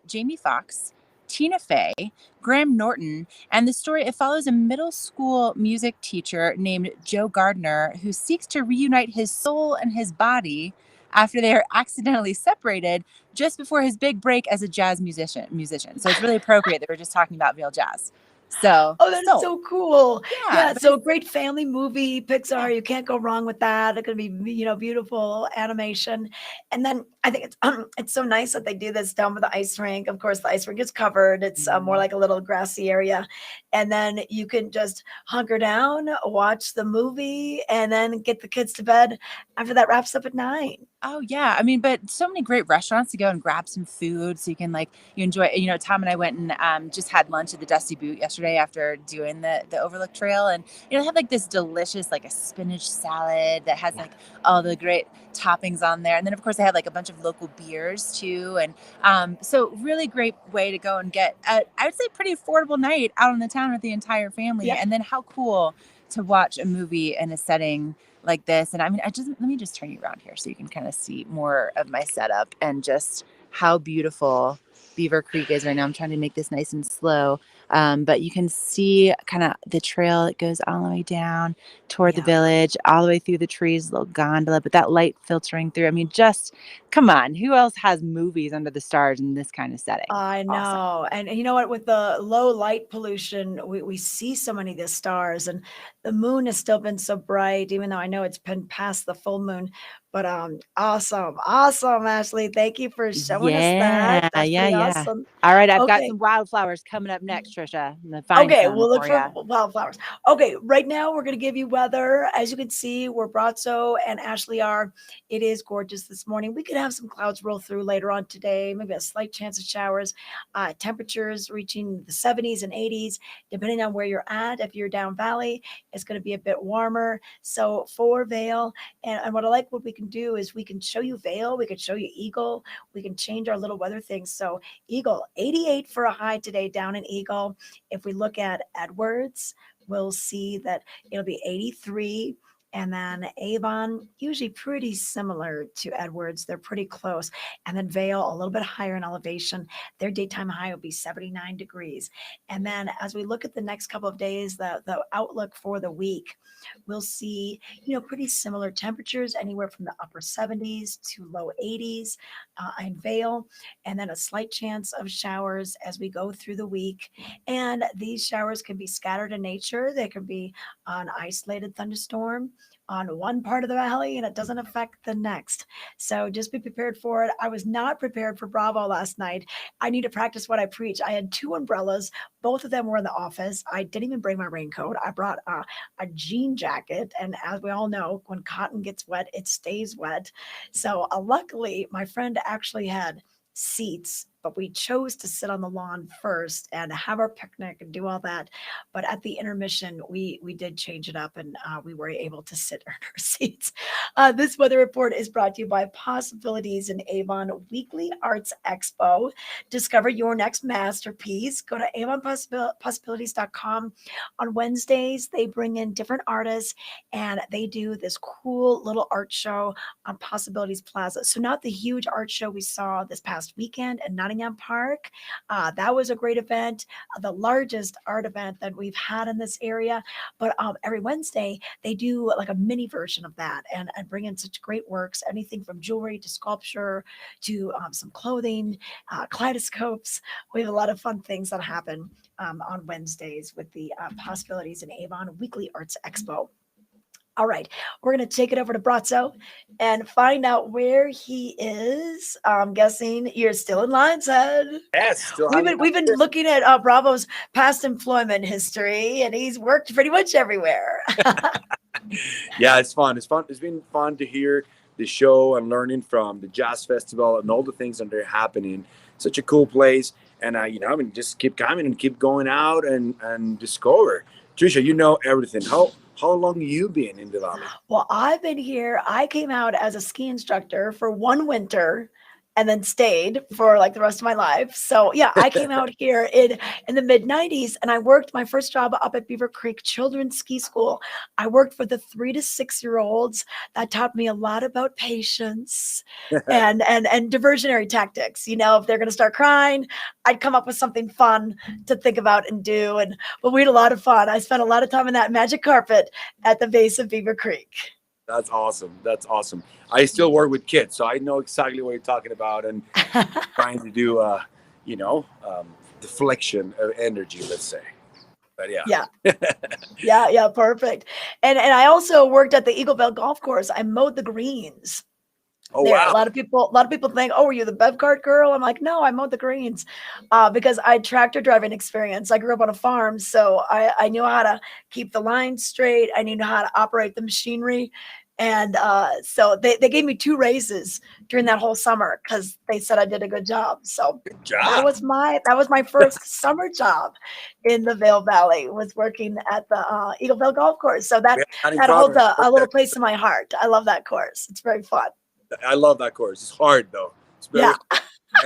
Jamie Foxx, Tina Fey, Graham Norton, and it follows a middle school music teacher named Joe Gardner who seeks to reunite his soul and his body after they are accidentally separated just before his big break as a jazz musician. So it's really appropriate that we're just talking about Vail jazz. So, that is so cool. Yeah. So great family movie, Pixar. Yeah. You can't go wrong with that. It's going to be, beautiful animation. And then I think it's so nice that they do this down by the ice rink. Of course, the ice rink is covered. It's more like a little grassy area. And then you can just hunker down, watch the movie, and then get the kids to bed after that wraps up at 9. Oh yeah. I mean, but so many great restaurants to go and grab some food so you can you enjoy, Tom and I went and just had lunch at the Dusty Boot yesterday after doing the Overlook Trail. And, they have this delicious, a spinach salad that has all the great toppings on there. And then of course they have a bunch of local beers too. And so really great way to go and get, I would say pretty affordable night out on the town with the entire family. Yeah. And then how cool to watch a movie in a setting like this. And I mean, let me just turn you around here so you can kind of see more of my setup and just how beautiful Beaver Creek is right now. I'm trying to make this nice and slow. But you can see kind of the trail that goes all the way down toward the village, all the way through the trees, little gondola, but that light filtering through. I mean, just come on. Who else has movies under the stars in this kind of setting? I know. Awesome. And you know what? With the low light pollution, we see so many of the stars, and the moon has still been so bright, even though I know it's been past the full moon. But awesome, Ashley. Thank you for showing us that. That's pretty awesome. All right, I've got some wildflowers coming up next, Tricia. Okay, we'll look for wildflowers. Okay, right now we're going to give you weather. As you can see, where Brazzo and Ashley are, it is gorgeous this morning. We could have some clouds roll through later on today, maybe a slight chance of showers. Temperatures reaching the 70s and 80s, depending on where you're at. If you're down valley, it's going to be a bit warmer. So for Vail, and what I like what we can do is we can show you Vail, we can show you Eagle, we can change our little weather things. So Eagle, 88 for a high today down in Eagle. If we look at Edwards, we'll see that it'll be 83. And then Avon, usually pretty similar to Edwards. They're pretty close. And then Vail, a little bit higher in elevation. Their daytime high will be 79 degrees. And then as we look at the next couple of days, the outlook for the week, we'll see, pretty similar temperatures, anywhere from the upper 70s to low 80s in Vail, and then a slight chance of showers as we go through the week. And these showers can be scattered in nature. They can be an isolated thunderstorm on one part of the valley, and it doesn't affect the next. So just be prepared for it. I was not prepared for Bravo last night. I need to practice what I preach. I had 2 umbrellas. Both of them were in the office. I didn't even bring my raincoat. I brought a jean jacket. And as we all know, when cotton gets wet, it stays wet. So luckily, my friend actually had seats, but we chose to sit on the lawn first and have our picnic and do all that. But at the intermission, we did change it up, and we were able to sit in our seats. This weather report is brought to you by Possibilities in Avon Weekly Arts Expo. Discover your next masterpiece. Go to avonpossibilities.com. On Wednesdays, they bring in different artists, and they do this cool little art show on Possibilities Plaza. So not the huge art show we saw this past weekend and Nottingham Park. That was a great event, the largest art event that we've had in this area. But every Wednesday, they do like a mini version of that and bring in such great works, anything from jewelry to sculpture to some clothing, kaleidoscopes. We have a lot of fun things that happen on Wednesdays with the Possibilities in Avon Weekly Arts Expo. All right, we're going to take it over to Brazzo and find out where he is. I'm guessing you're still in Lionshead. Yes, still We've been looking at Bravo's past employment history, and he's worked pretty much everywhere. Yeah, it's fun. It's fun. It's been fun to hear the show and learning from the jazz festival and all the things that are happening. Such a cool place, and just keep coming and keep going out and discover. Tricia, you know everything. How long you been in the valley? Well, I've been here. I came out as a ski instructor for one winter and then stayed for like the rest of my life. So yeah, I came out here in the mid 90s, and I worked my first job up at Beaver Creek Children's Ski School. I worked for the 3 to 6 year olds. That taught me a lot about patience and diversionary tactics. If they're going to start crying, I'd come up with something fun to think about and do. But we had a lot of fun. I spent a lot of time in that magic carpet at the base of Beaver Creek. That's awesome. That's awesome. I still work with kids, so I know exactly what you're talking about, and trying to do, deflection of energy, let's say. But yeah. Yeah, perfect. And I also worked at the Eagle Vale Golf Course. I mowed the greens. Oh, there. wow. A lot of people think, oh, were you the bev cart girl? I'm like, no, I mowed the greens because I had tractor driving experience. I grew up on a farm, so I knew how to keep the lines straight. I knew how to operate the machinery. And so they gave me 2 raises during that whole summer because they said I did a good job. So Good job. that was my first summer job in the Vail Valley, was working at the Eagle Vale Golf Course. So that holds a little place in my heart. I love that course. It's very fun. I love that course. It's hard though. It's very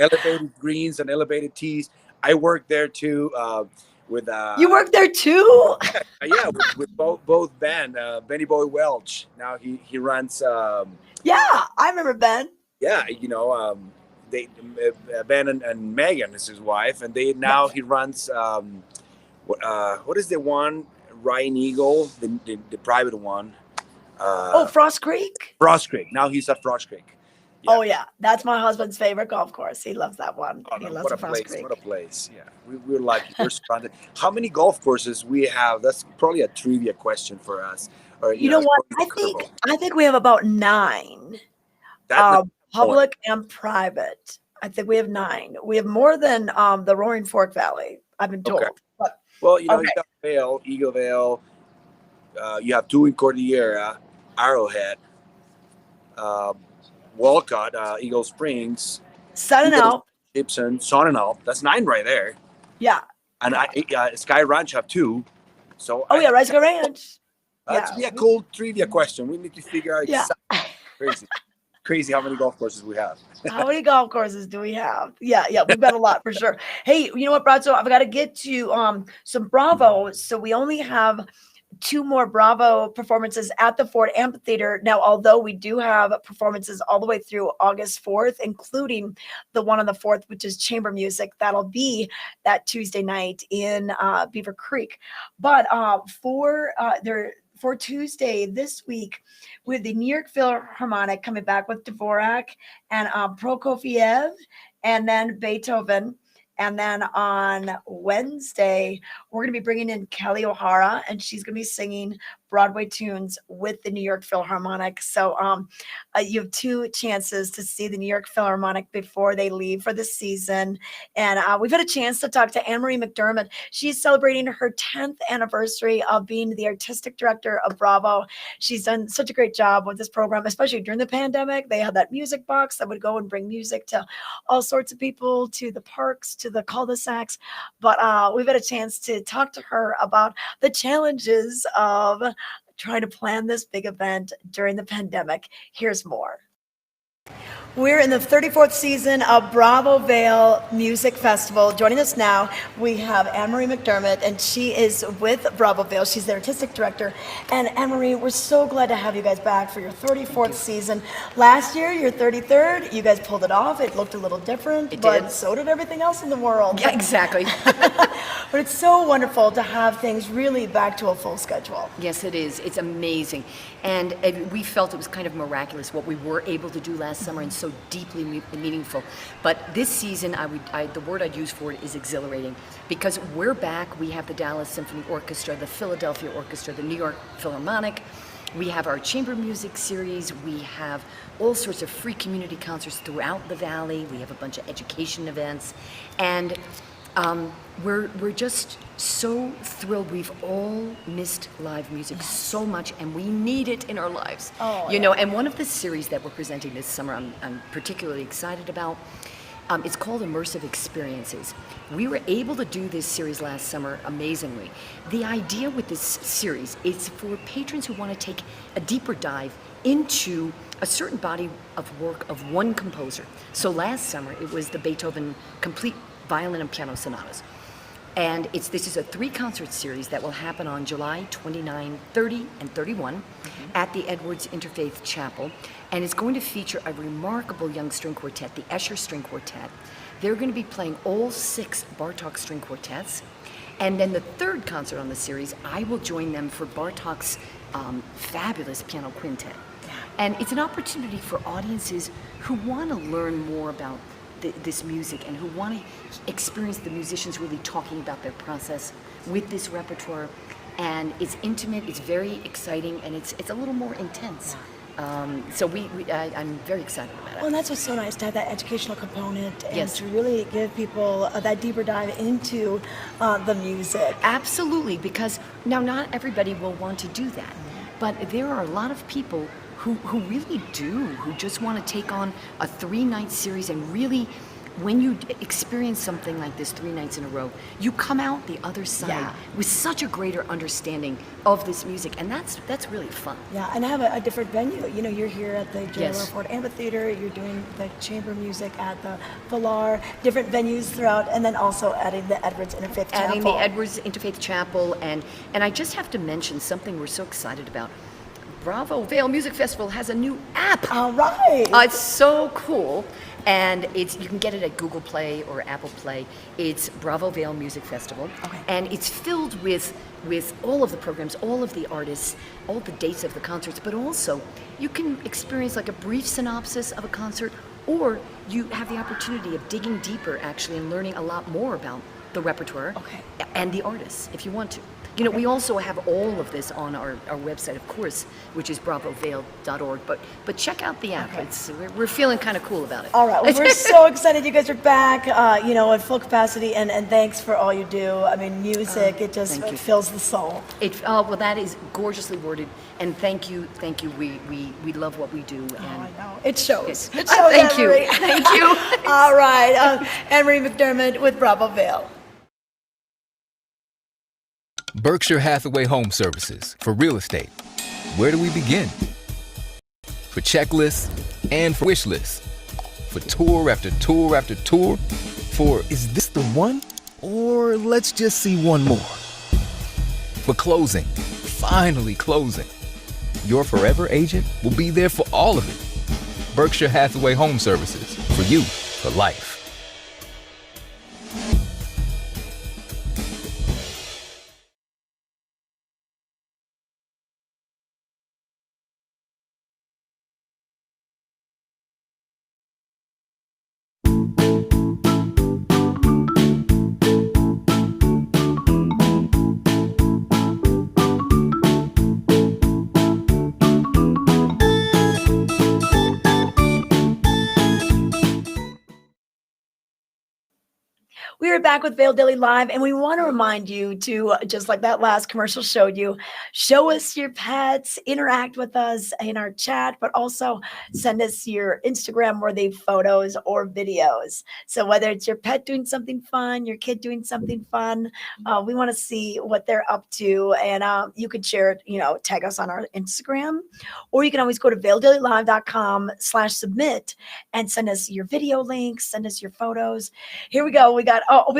elevated greens and elevated tees. I worked there too. With you worked there too? Yeah, with both Ben, Benny Boy Welch. Now he runs. Yeah, I remember Ben. Yeah, they Ben and Megan is his wife, and he runs. What is the one? Ryan Eagle, the private one. Frost Creek. Frost Creek. Now he's at Frost Creek. Yeah. Oh yeah, that's my husband's favorite golf course. He loves that one. Oh, he loves Frost Creek. What a place! Yeah, we're lucky. We're surrounded. How many golf courses we have? That's probably a trivia question for us. Or you know what? I think we have about 9. Public and private. I think we have 9. We have more than the Roaring Fork Valley, I've been told. Okay. But, well, you got Vail, Eagle Vale. You have 2 in Cordillera, Arrowhead. Walcott, Eagle Springs, Sun and Alp, Gibson, Sun and Alp. That's 9 right there. Yeah. And Sky Ranch have 2. So Rise Sky Ranch. That'd be a cool trivia question. We need to figure out exactly. Crazy how many golf courses we have. How many golf courses do we have? Yeah, we've got a lot for sure. Hey, you know what, Brazzo? I've got to get to some Bravo. So we only have 2 more Bravo performances at the Ford Amphitheater. Now, although we do have performances all the way through August 4th, including the one on the 4th, which is chamber music, that'll be that Tuesday night in Beaver Creek. But for Tuesday this week, with the New York Philharmonic coming back with Dvorak and Prokofiev, and then Beethoven. And then on Wednesday, we're going to be bringing in Kelly O'Hara, and she's going to be singing Broadway tunes with the New York Philharmonic. So you have 2 chances to see the New York Philharmonic before they leave for the season. And we've had a chance to talk to Anne-Marie McDermott. She's celebrating her 10th anniversary of being the artistic director of Bravo. She's done such a great job with this program, especially during the pandemic. They had that music box that would go and bring music to all sorts of people, to the parks, to the cul-de-sacs. But we've had a chance to talk to her about the challenges of trying to plan this big event during the pandemic. Here's more. We're in the 34th season of Bravo Vail Music Festival. Joining us now, we have Anne-Marie McDermott, and she is with Bravo Vail. She's the artistic director. And Anne-Marie, we're so glad to have you guys back for your 34th season. Last year, your 33rd, you guys pulled it off. It looked a little different, but so did everything else in the world. Yeah, exactly. But it's so wonderful to have things really back to a full schedule. Yes, it is. It's amazing. And we felt it was kind of miraculous what we were able to do last summer, and so deeply meaningful. But this season, the word I'd use for it is exhilarating, because we're back. We have the Dallas Symphony Orchestra, the Philadelphia Orchestra, the New York Philharmonic. We have our chamber music series. We have all sorts of free community concerts throughout the valley. We have a bunch of education events, and we're just so thrilled. We've all missed live music so much, and we need it in our lives. You know, and one of the series that we're presenting this summer, I'm particularly excited about. It's called Immersive Experiences. We were able to do this series last summer amazingly. The idea with this series is for patrons who want to take a deeper dive into a certain body of work of one composer. So last summer, it was the Beethoven Complete Violin and Piano Sonatas. And this is a 3-concert series that will happen on July 29, 30, and 31 at the Edwards Interfaith Chapel. And it's going to feature a remarkable young string quartet, the Escher String Quartet. They're going to be playing all 6 Bartók string quartets. And then the 3rd concert on the series, I will join them for Bartók's fabulous piano quintet. And it's an opportunity for audiences who want to learn more about this music and who want to experience the musicians really talking about their process with this repertoire. And it's intimate, it's very exciting, and it's a little more intense. So I'm very excited about it. Well, and that's what's so nice, to have that educational component and to really give people that deeper dive into the music. Absolutely, because now not everybody will want to do that, but there are a lot of people who really do, who just want to take on a 3-night series, and really, when you experience something like this 3 nights in a row, you come out the other side with such a greater understanding of this music, and that's really fun. Yeah, and have a different venue. You know, you're here at the J.L.R. Ford Amphitheater, you're doing the chamber music at the Valar, different venues throughout, and then also adding the Edwards Interfaith Chapel. Adding the Edwards Interfaith Chapel, and I just have to mention something we're so excited about. Bravo Vail Music Festival has a new app. All right. It's so cool. And you can get it at Google Play or Apple Play. It's Bravo Vail Music Festival. Okay. And it's filled with all of the programs, all of the artists, all the dates of the concerts, but also you can experience like a brief synopsis of a concert, or you have the opportunity of digging deeper actually and learning a lot more about the repertoire and the artists if you want to. You know, we also have all of this on our website, of course, which is bravovail.org. But check out the app. We're feeling kind of cool about it. All right. Well, we're so excited you guys are back, at full capacity, and thanks for all you do. I mean, music, it fills the soul. Well, that is gorgeously worded, and thank you. We love what we do. And I know. It shows. It shows. Thank you. Thank you. All right. Anne-Marie McDermott with Bravo Vail. Berkshire Hathaway Home Services for real estate. Where do we begin? For checklists and for wish lists. For tour after tour after tour. For, is this the one? Or let's just see one more. For closing finally closing. Your forever agent will be there for all of it. Berkshire Hathaway Home Services, for you, for life. We are back with Vail Daily Live, and we want to remind you to, just like that last commercial showed you, show us your pets, interact with us in our chat, but also send us your Instagram-worthy photos or videos. So whether it's your pet doing something fun, your kid doing something fun, we want to see what they're up to, and you could share it, tag us on our Instagram, or you can always go to vaildailylive.com/submit and send us your video links, send us your photos. Here we go. We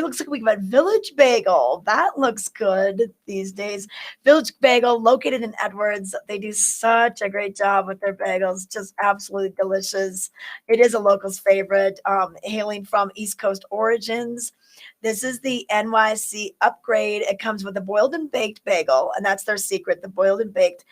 looks like we got Village Bagel. That looks good these days. Village Bagel, located in Edwards. They do such a great job with their bagels. Just absolutely delicious. It is a local's favorite, hailing from East Coast origins. This is the NYC upgrade. It comes with a boiled and baked bagel, and that's their secret, the boiled and baked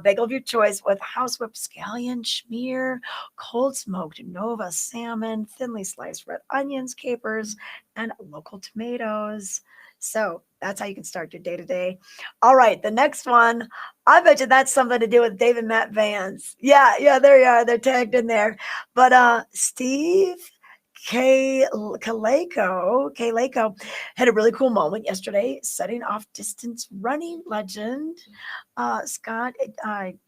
bagel of your choice with house whipped scallion, schmear, cold smoked Nova salmon, thinly sliced red onions, capers, and local tomatoes. So that's how you can start your day to day. All right, the next one, I bet you that's something to do with Dave and Matt Vans. Yeah, there you are. They're tagged in there. But Steve Kaleko had a really cool moment yesterday, setting off distance running legend Scott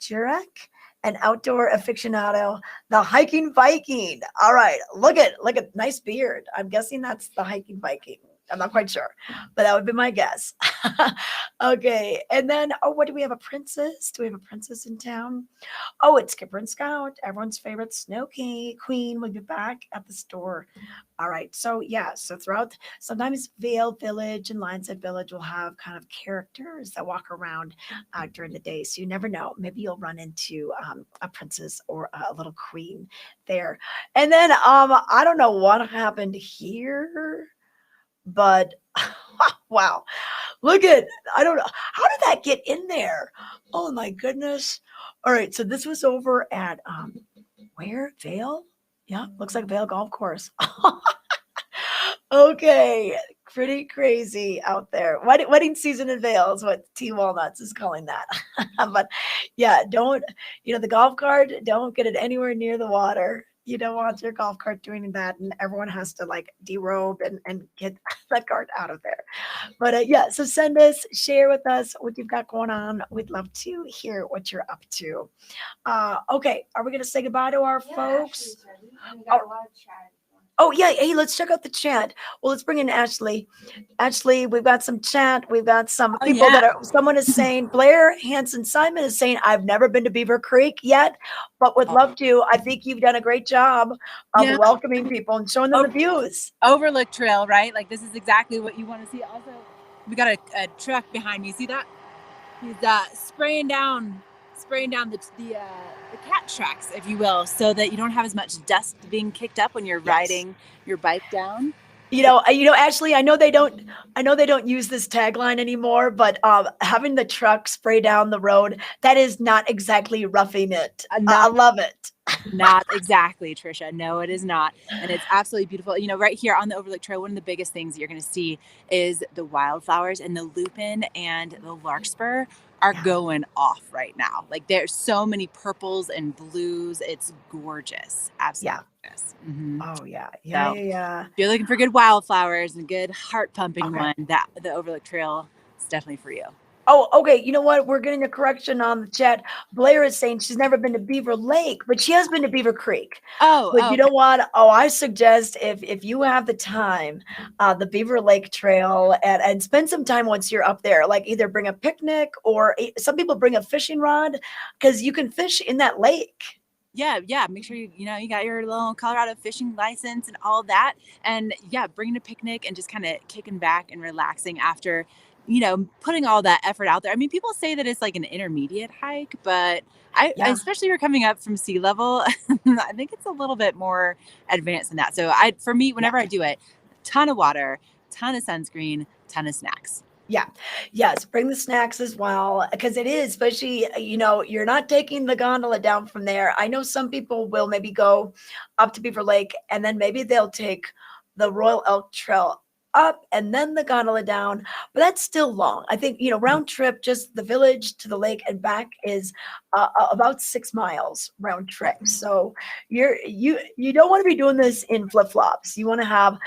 Jurek, an outdoor aficionado, the hiking Viking. All right, look at nice beard. I'm guessing that's the hiking Viking. I'm not quite sure, but that would be my guess. Okay, and then what do we have? A princess? Do we have a princess in town? Oh, it's Skipper and Scout, everyone's favorite snow queen. Will be back at the store. All right, so throughout, sometimes Vail Village and Lionshead Village will have kind of characters that walk around during the day. So you never know. Maybe you'll run into a princess or a little queen there. And then I don't know what happened here, but wow. Look at, I don't know. How did that get in there? Oh my goodness. All right. So this was over at where? Vail? Yeah, looks like Vail Golf Course. Okay. Pretty crazy out there. Wedding season in Vail is what T Walnuts is calling that. But yeah, the golf cart, don't get it anywhere near the water. You don't want your golf cart doing that, and everyone has to like derobe and get that cart out of there. But so send us, share with us what you've got going on. We'd love to hear what you're up to. Okay, are we going to say goodbye to our folks? Oh, yeah. Hey, let's check out the chat. Well, let's bring in Ashley. Ashley, we've got some chat. We've got some people someone is saying, Blair Hanson Simon is saying, I've never been to Beaver Creek yet, but would love to. I think you've done a great job of welcoming people and showing them the views. Overlook Trail, right? Like this is exactly what you want to see. Also, we got a truck behind me. See that? He's spraying down the cat tracks, if you will, so that you don't have as much dust being kicked up when you're riding your bike down. Ashley, I know they don't use this tagline anymore, but having the truck spray down the road, that is not exactly roughing it. I love it. Not exactly, Tricia. No, it is not. And it's absolutely beautiful. Right here on the Overlook Trail, one of the biggest things you're going to see is the wildflowers, and the lupin and the larkspur are going off right now. Like there's so many purples and blues. It's gorgeous. Absolutely gorgeous. Mm-hmm. Oh yeah. If you're looking for good wildflowers and good heart pumping one, that the Overlook Trail is definitely for you. Oh, okay. You know what? We're getting a correction on the chat. Blair is saying she's never been to Beaver Lake, but she has been to Beaver Creek. But you know what? I suggest if you have the time, the Beaver Lake Trail, and spend some time once you're up there. Like either bring a picnic, or some people bring a fishing rod, because you can fish in that lake. Yeah. Make sure you got your little Colorado fishing license and all that. And bringing a picnic and just kind of kicking back and relaxing after putting all that effort out there. I mean, people say that it's like an intermediate hike, but I especially you're coming up from sea level, I think it's a little bit more advanced than that. So for me, whenever I do it, ton of water, ton of sunscreen, ton of snacks. Yeah. Yes. Bring the snacks as well. Because it is, especially, you're not taking the gondola down from there. I know some people will maybe go up to Beaver Lake and then maybe they'll take the Royal Elk Trail up and then the gondola down, but that's still long. I think, round trip, just the village to the lake and back is about 6 miles round trip. So you don't want to be doing this in flip-flops. You want to have,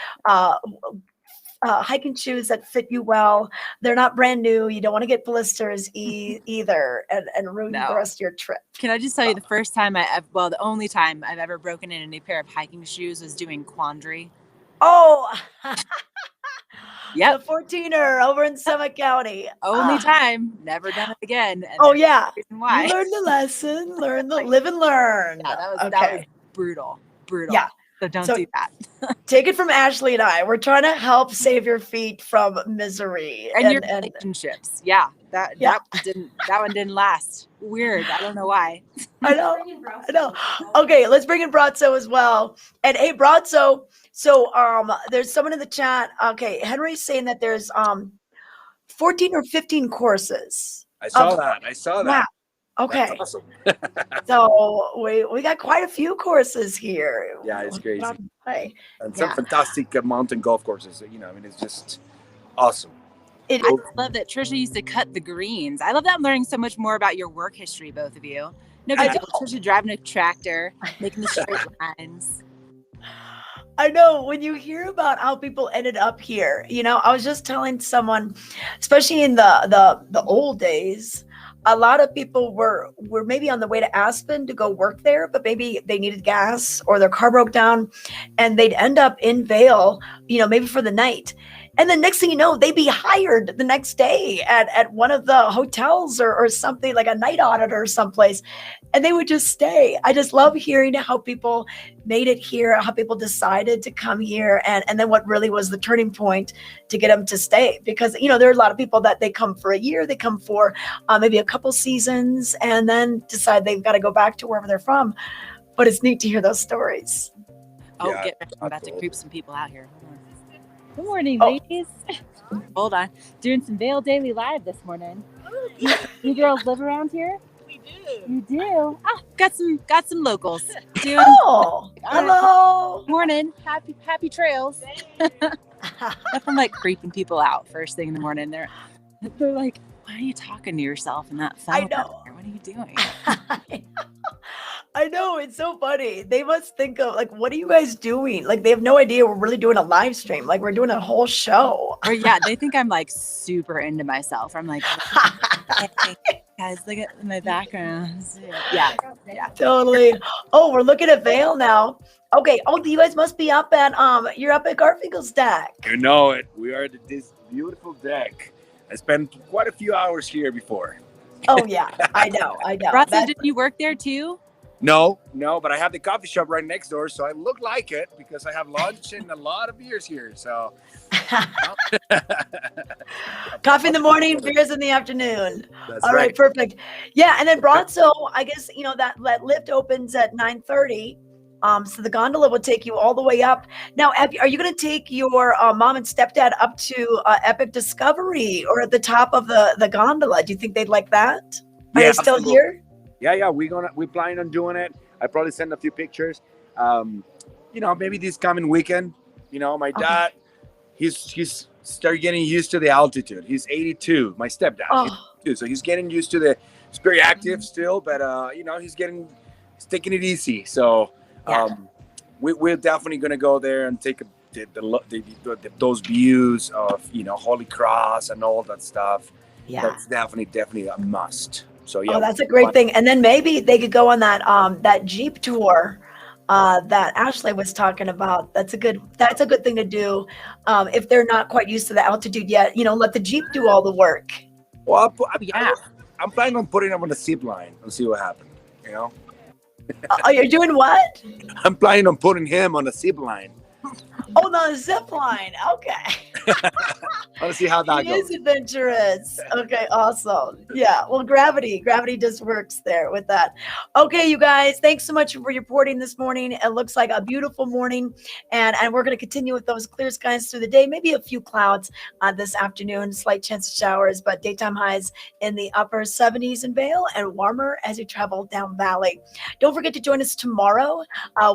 hiking shoes that fit you well. They're not brand new. You don't want to get blisters either and ruin the rest of your trip. Can I just tell you the only time I've ever broken in a new pair of hiking shoes was doing Quandary. Oh, yep. The 14er over in Summit County. Only time, never done it again. And yeah. Why? You learned the lesson, live and learn. Yeah, that was brutal. Yeah. So don't do that. Take it from Ashley and I. We're trying to help save your feet from misery. And your relationships. Yeah. That one didn't last. Weird. I don't know why. I know. Okay, let's bring in Brazzo as well. And hey, Brazzo, so there's someone in the chat. Okay, Henry's saying that there's 14 or 15 courses. I saw that. Wow. Okay. That's awesome. So we got quite a few courses here. Yeah, it's crazy. And some Yeah. fantastic mountain golf courses. It's just awesome. I love that Tricia used to cut the greens. I love that I'm learning so much more about your work history, both of you. No big deal. Tricia driving a tractor, making the straight lines. I know when you hear about how people ended up here, I was just telling someone, especially in the old days, a lot of people were maybe on the way to Aspen to go work there, but maybe they needed gas or their car broke down and they'd end up in Vail, maybe for the night. And the next thing you know, they'd be hired the next day at one of the hotels or something, like a night audit or someplace. And they would just stay. I just love hearing how people made it here, how people decided to come here, and then what really was the turning point to get them to stay. Because, there are a lot of people that they come for a year, they come for maybe a couple seasons, and then decide they've got to go back to wherever they're from. But it's neat to hear those stories. Oh, I'm about to creep some people out here. Good morning, ladies. Hold on. Doing some Vail Daily Live this morning. You girls live around here? We do. You do? Ah, got some locals. Hello. Morning. Happy trails. Nothing like creeping people out first thing in the morning. They're like, why are you talking to yourself in that phone? I know. What are you doing? I know, it's so funny. They must think of what are you guys doing? They have no idea we're really doing a live stream. We're doing a whole show. Or yeah, they think I'm super into myself. I'm like, hey, guys, look at my background. Yeah. Totally. Oh, we're looking at Vail now. Okay. Oh, you guys must be up at you're up at Garfinkel's deck. You know it. We are at this beautiful deck. I spent quite a few hours here before. Oh yeah, I know. Brazzo, did you work there too? No, but I have the coffee shop right next door, so I look like it because I have lunch and a lot of beers here. So, coffee in the morning, beers in the afternoon. That's All right, perfect. Yeah, and then Brazzo, I guess that lift opens at 9:30. So the gondola will take you all the way up. Now, are you going to take your mom and stepdad up to Epic Discovery or at the top of the gondola? Do you think they'd like that? Are they still here? Yeah. We're planning on doing it. I probably send a few pictures. Maybe this coming weekend. My dad, he's started getting used to the altitude. He's 82. My stepdad, he's 82, so he's getting used to the. He's very active still, but he's taking it easy. So we're definitely gonna go there and take those views of Holy Cross and all that stuff. Yeah, that's definitely a must. So yeah, that's a great thing. And then maybe they could go on that Jeep tour that Ashley was talking about. That's a good thing to do if they're not quite used to the altitude yet. Let the Jeep do all the work. Well, I'm planning on putting them on the zip line and see what happens. You're doing what? I'm planning on putting him on the zip line. Oh, the zip line. Okay. I want to see how that He is goes. adventurous. Okay, awesome. Yeah, well, gravity just works there with that. Okay, you guys, thanks so much for reporting this morning. It looks like a beautiful morning, and we're going to continue with those clear skies through the day. Maybe a few clouds this afternoon, slight chance of showers, but daytime highs in the upper 70s in Vail and warmer as you travel down valley. Don't forget to join us tomorrow.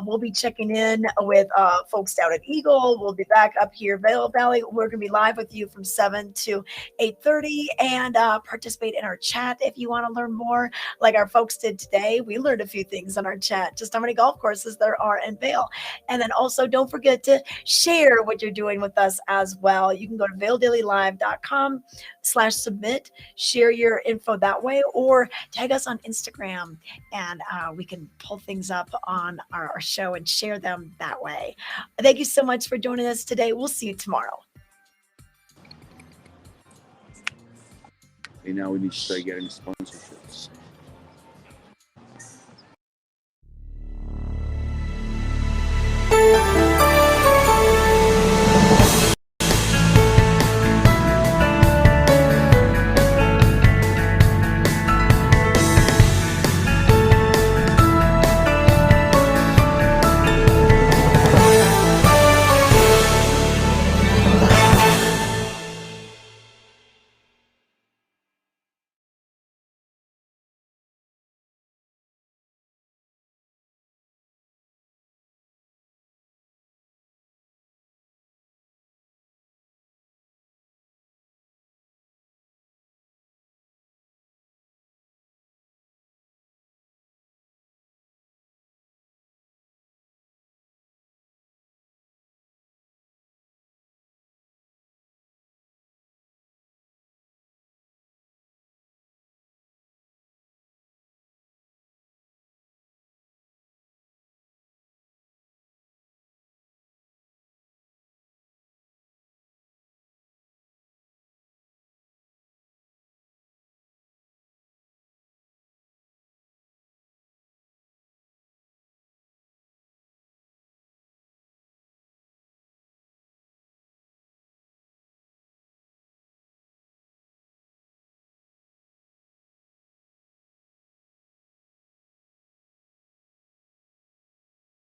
We'll be checking in with folks down at Eagle. We'll be back up here, Vail Valley. We're going to be live with you from 7 to 8:30 and participate in our chat if you want to learn more like our folks did today. We learned a few things in our chat, just how many golf courses there are in Vail. And then also don't forget to share what you're doing with us as well. You can go to vaildailylive.com/submit, share your info that way, or tag us on Instagram and we can pull things up on our show and share them that way. Thank you so much for joining us today. We'll see you tomorrow. And now we need to start getting sponsorships.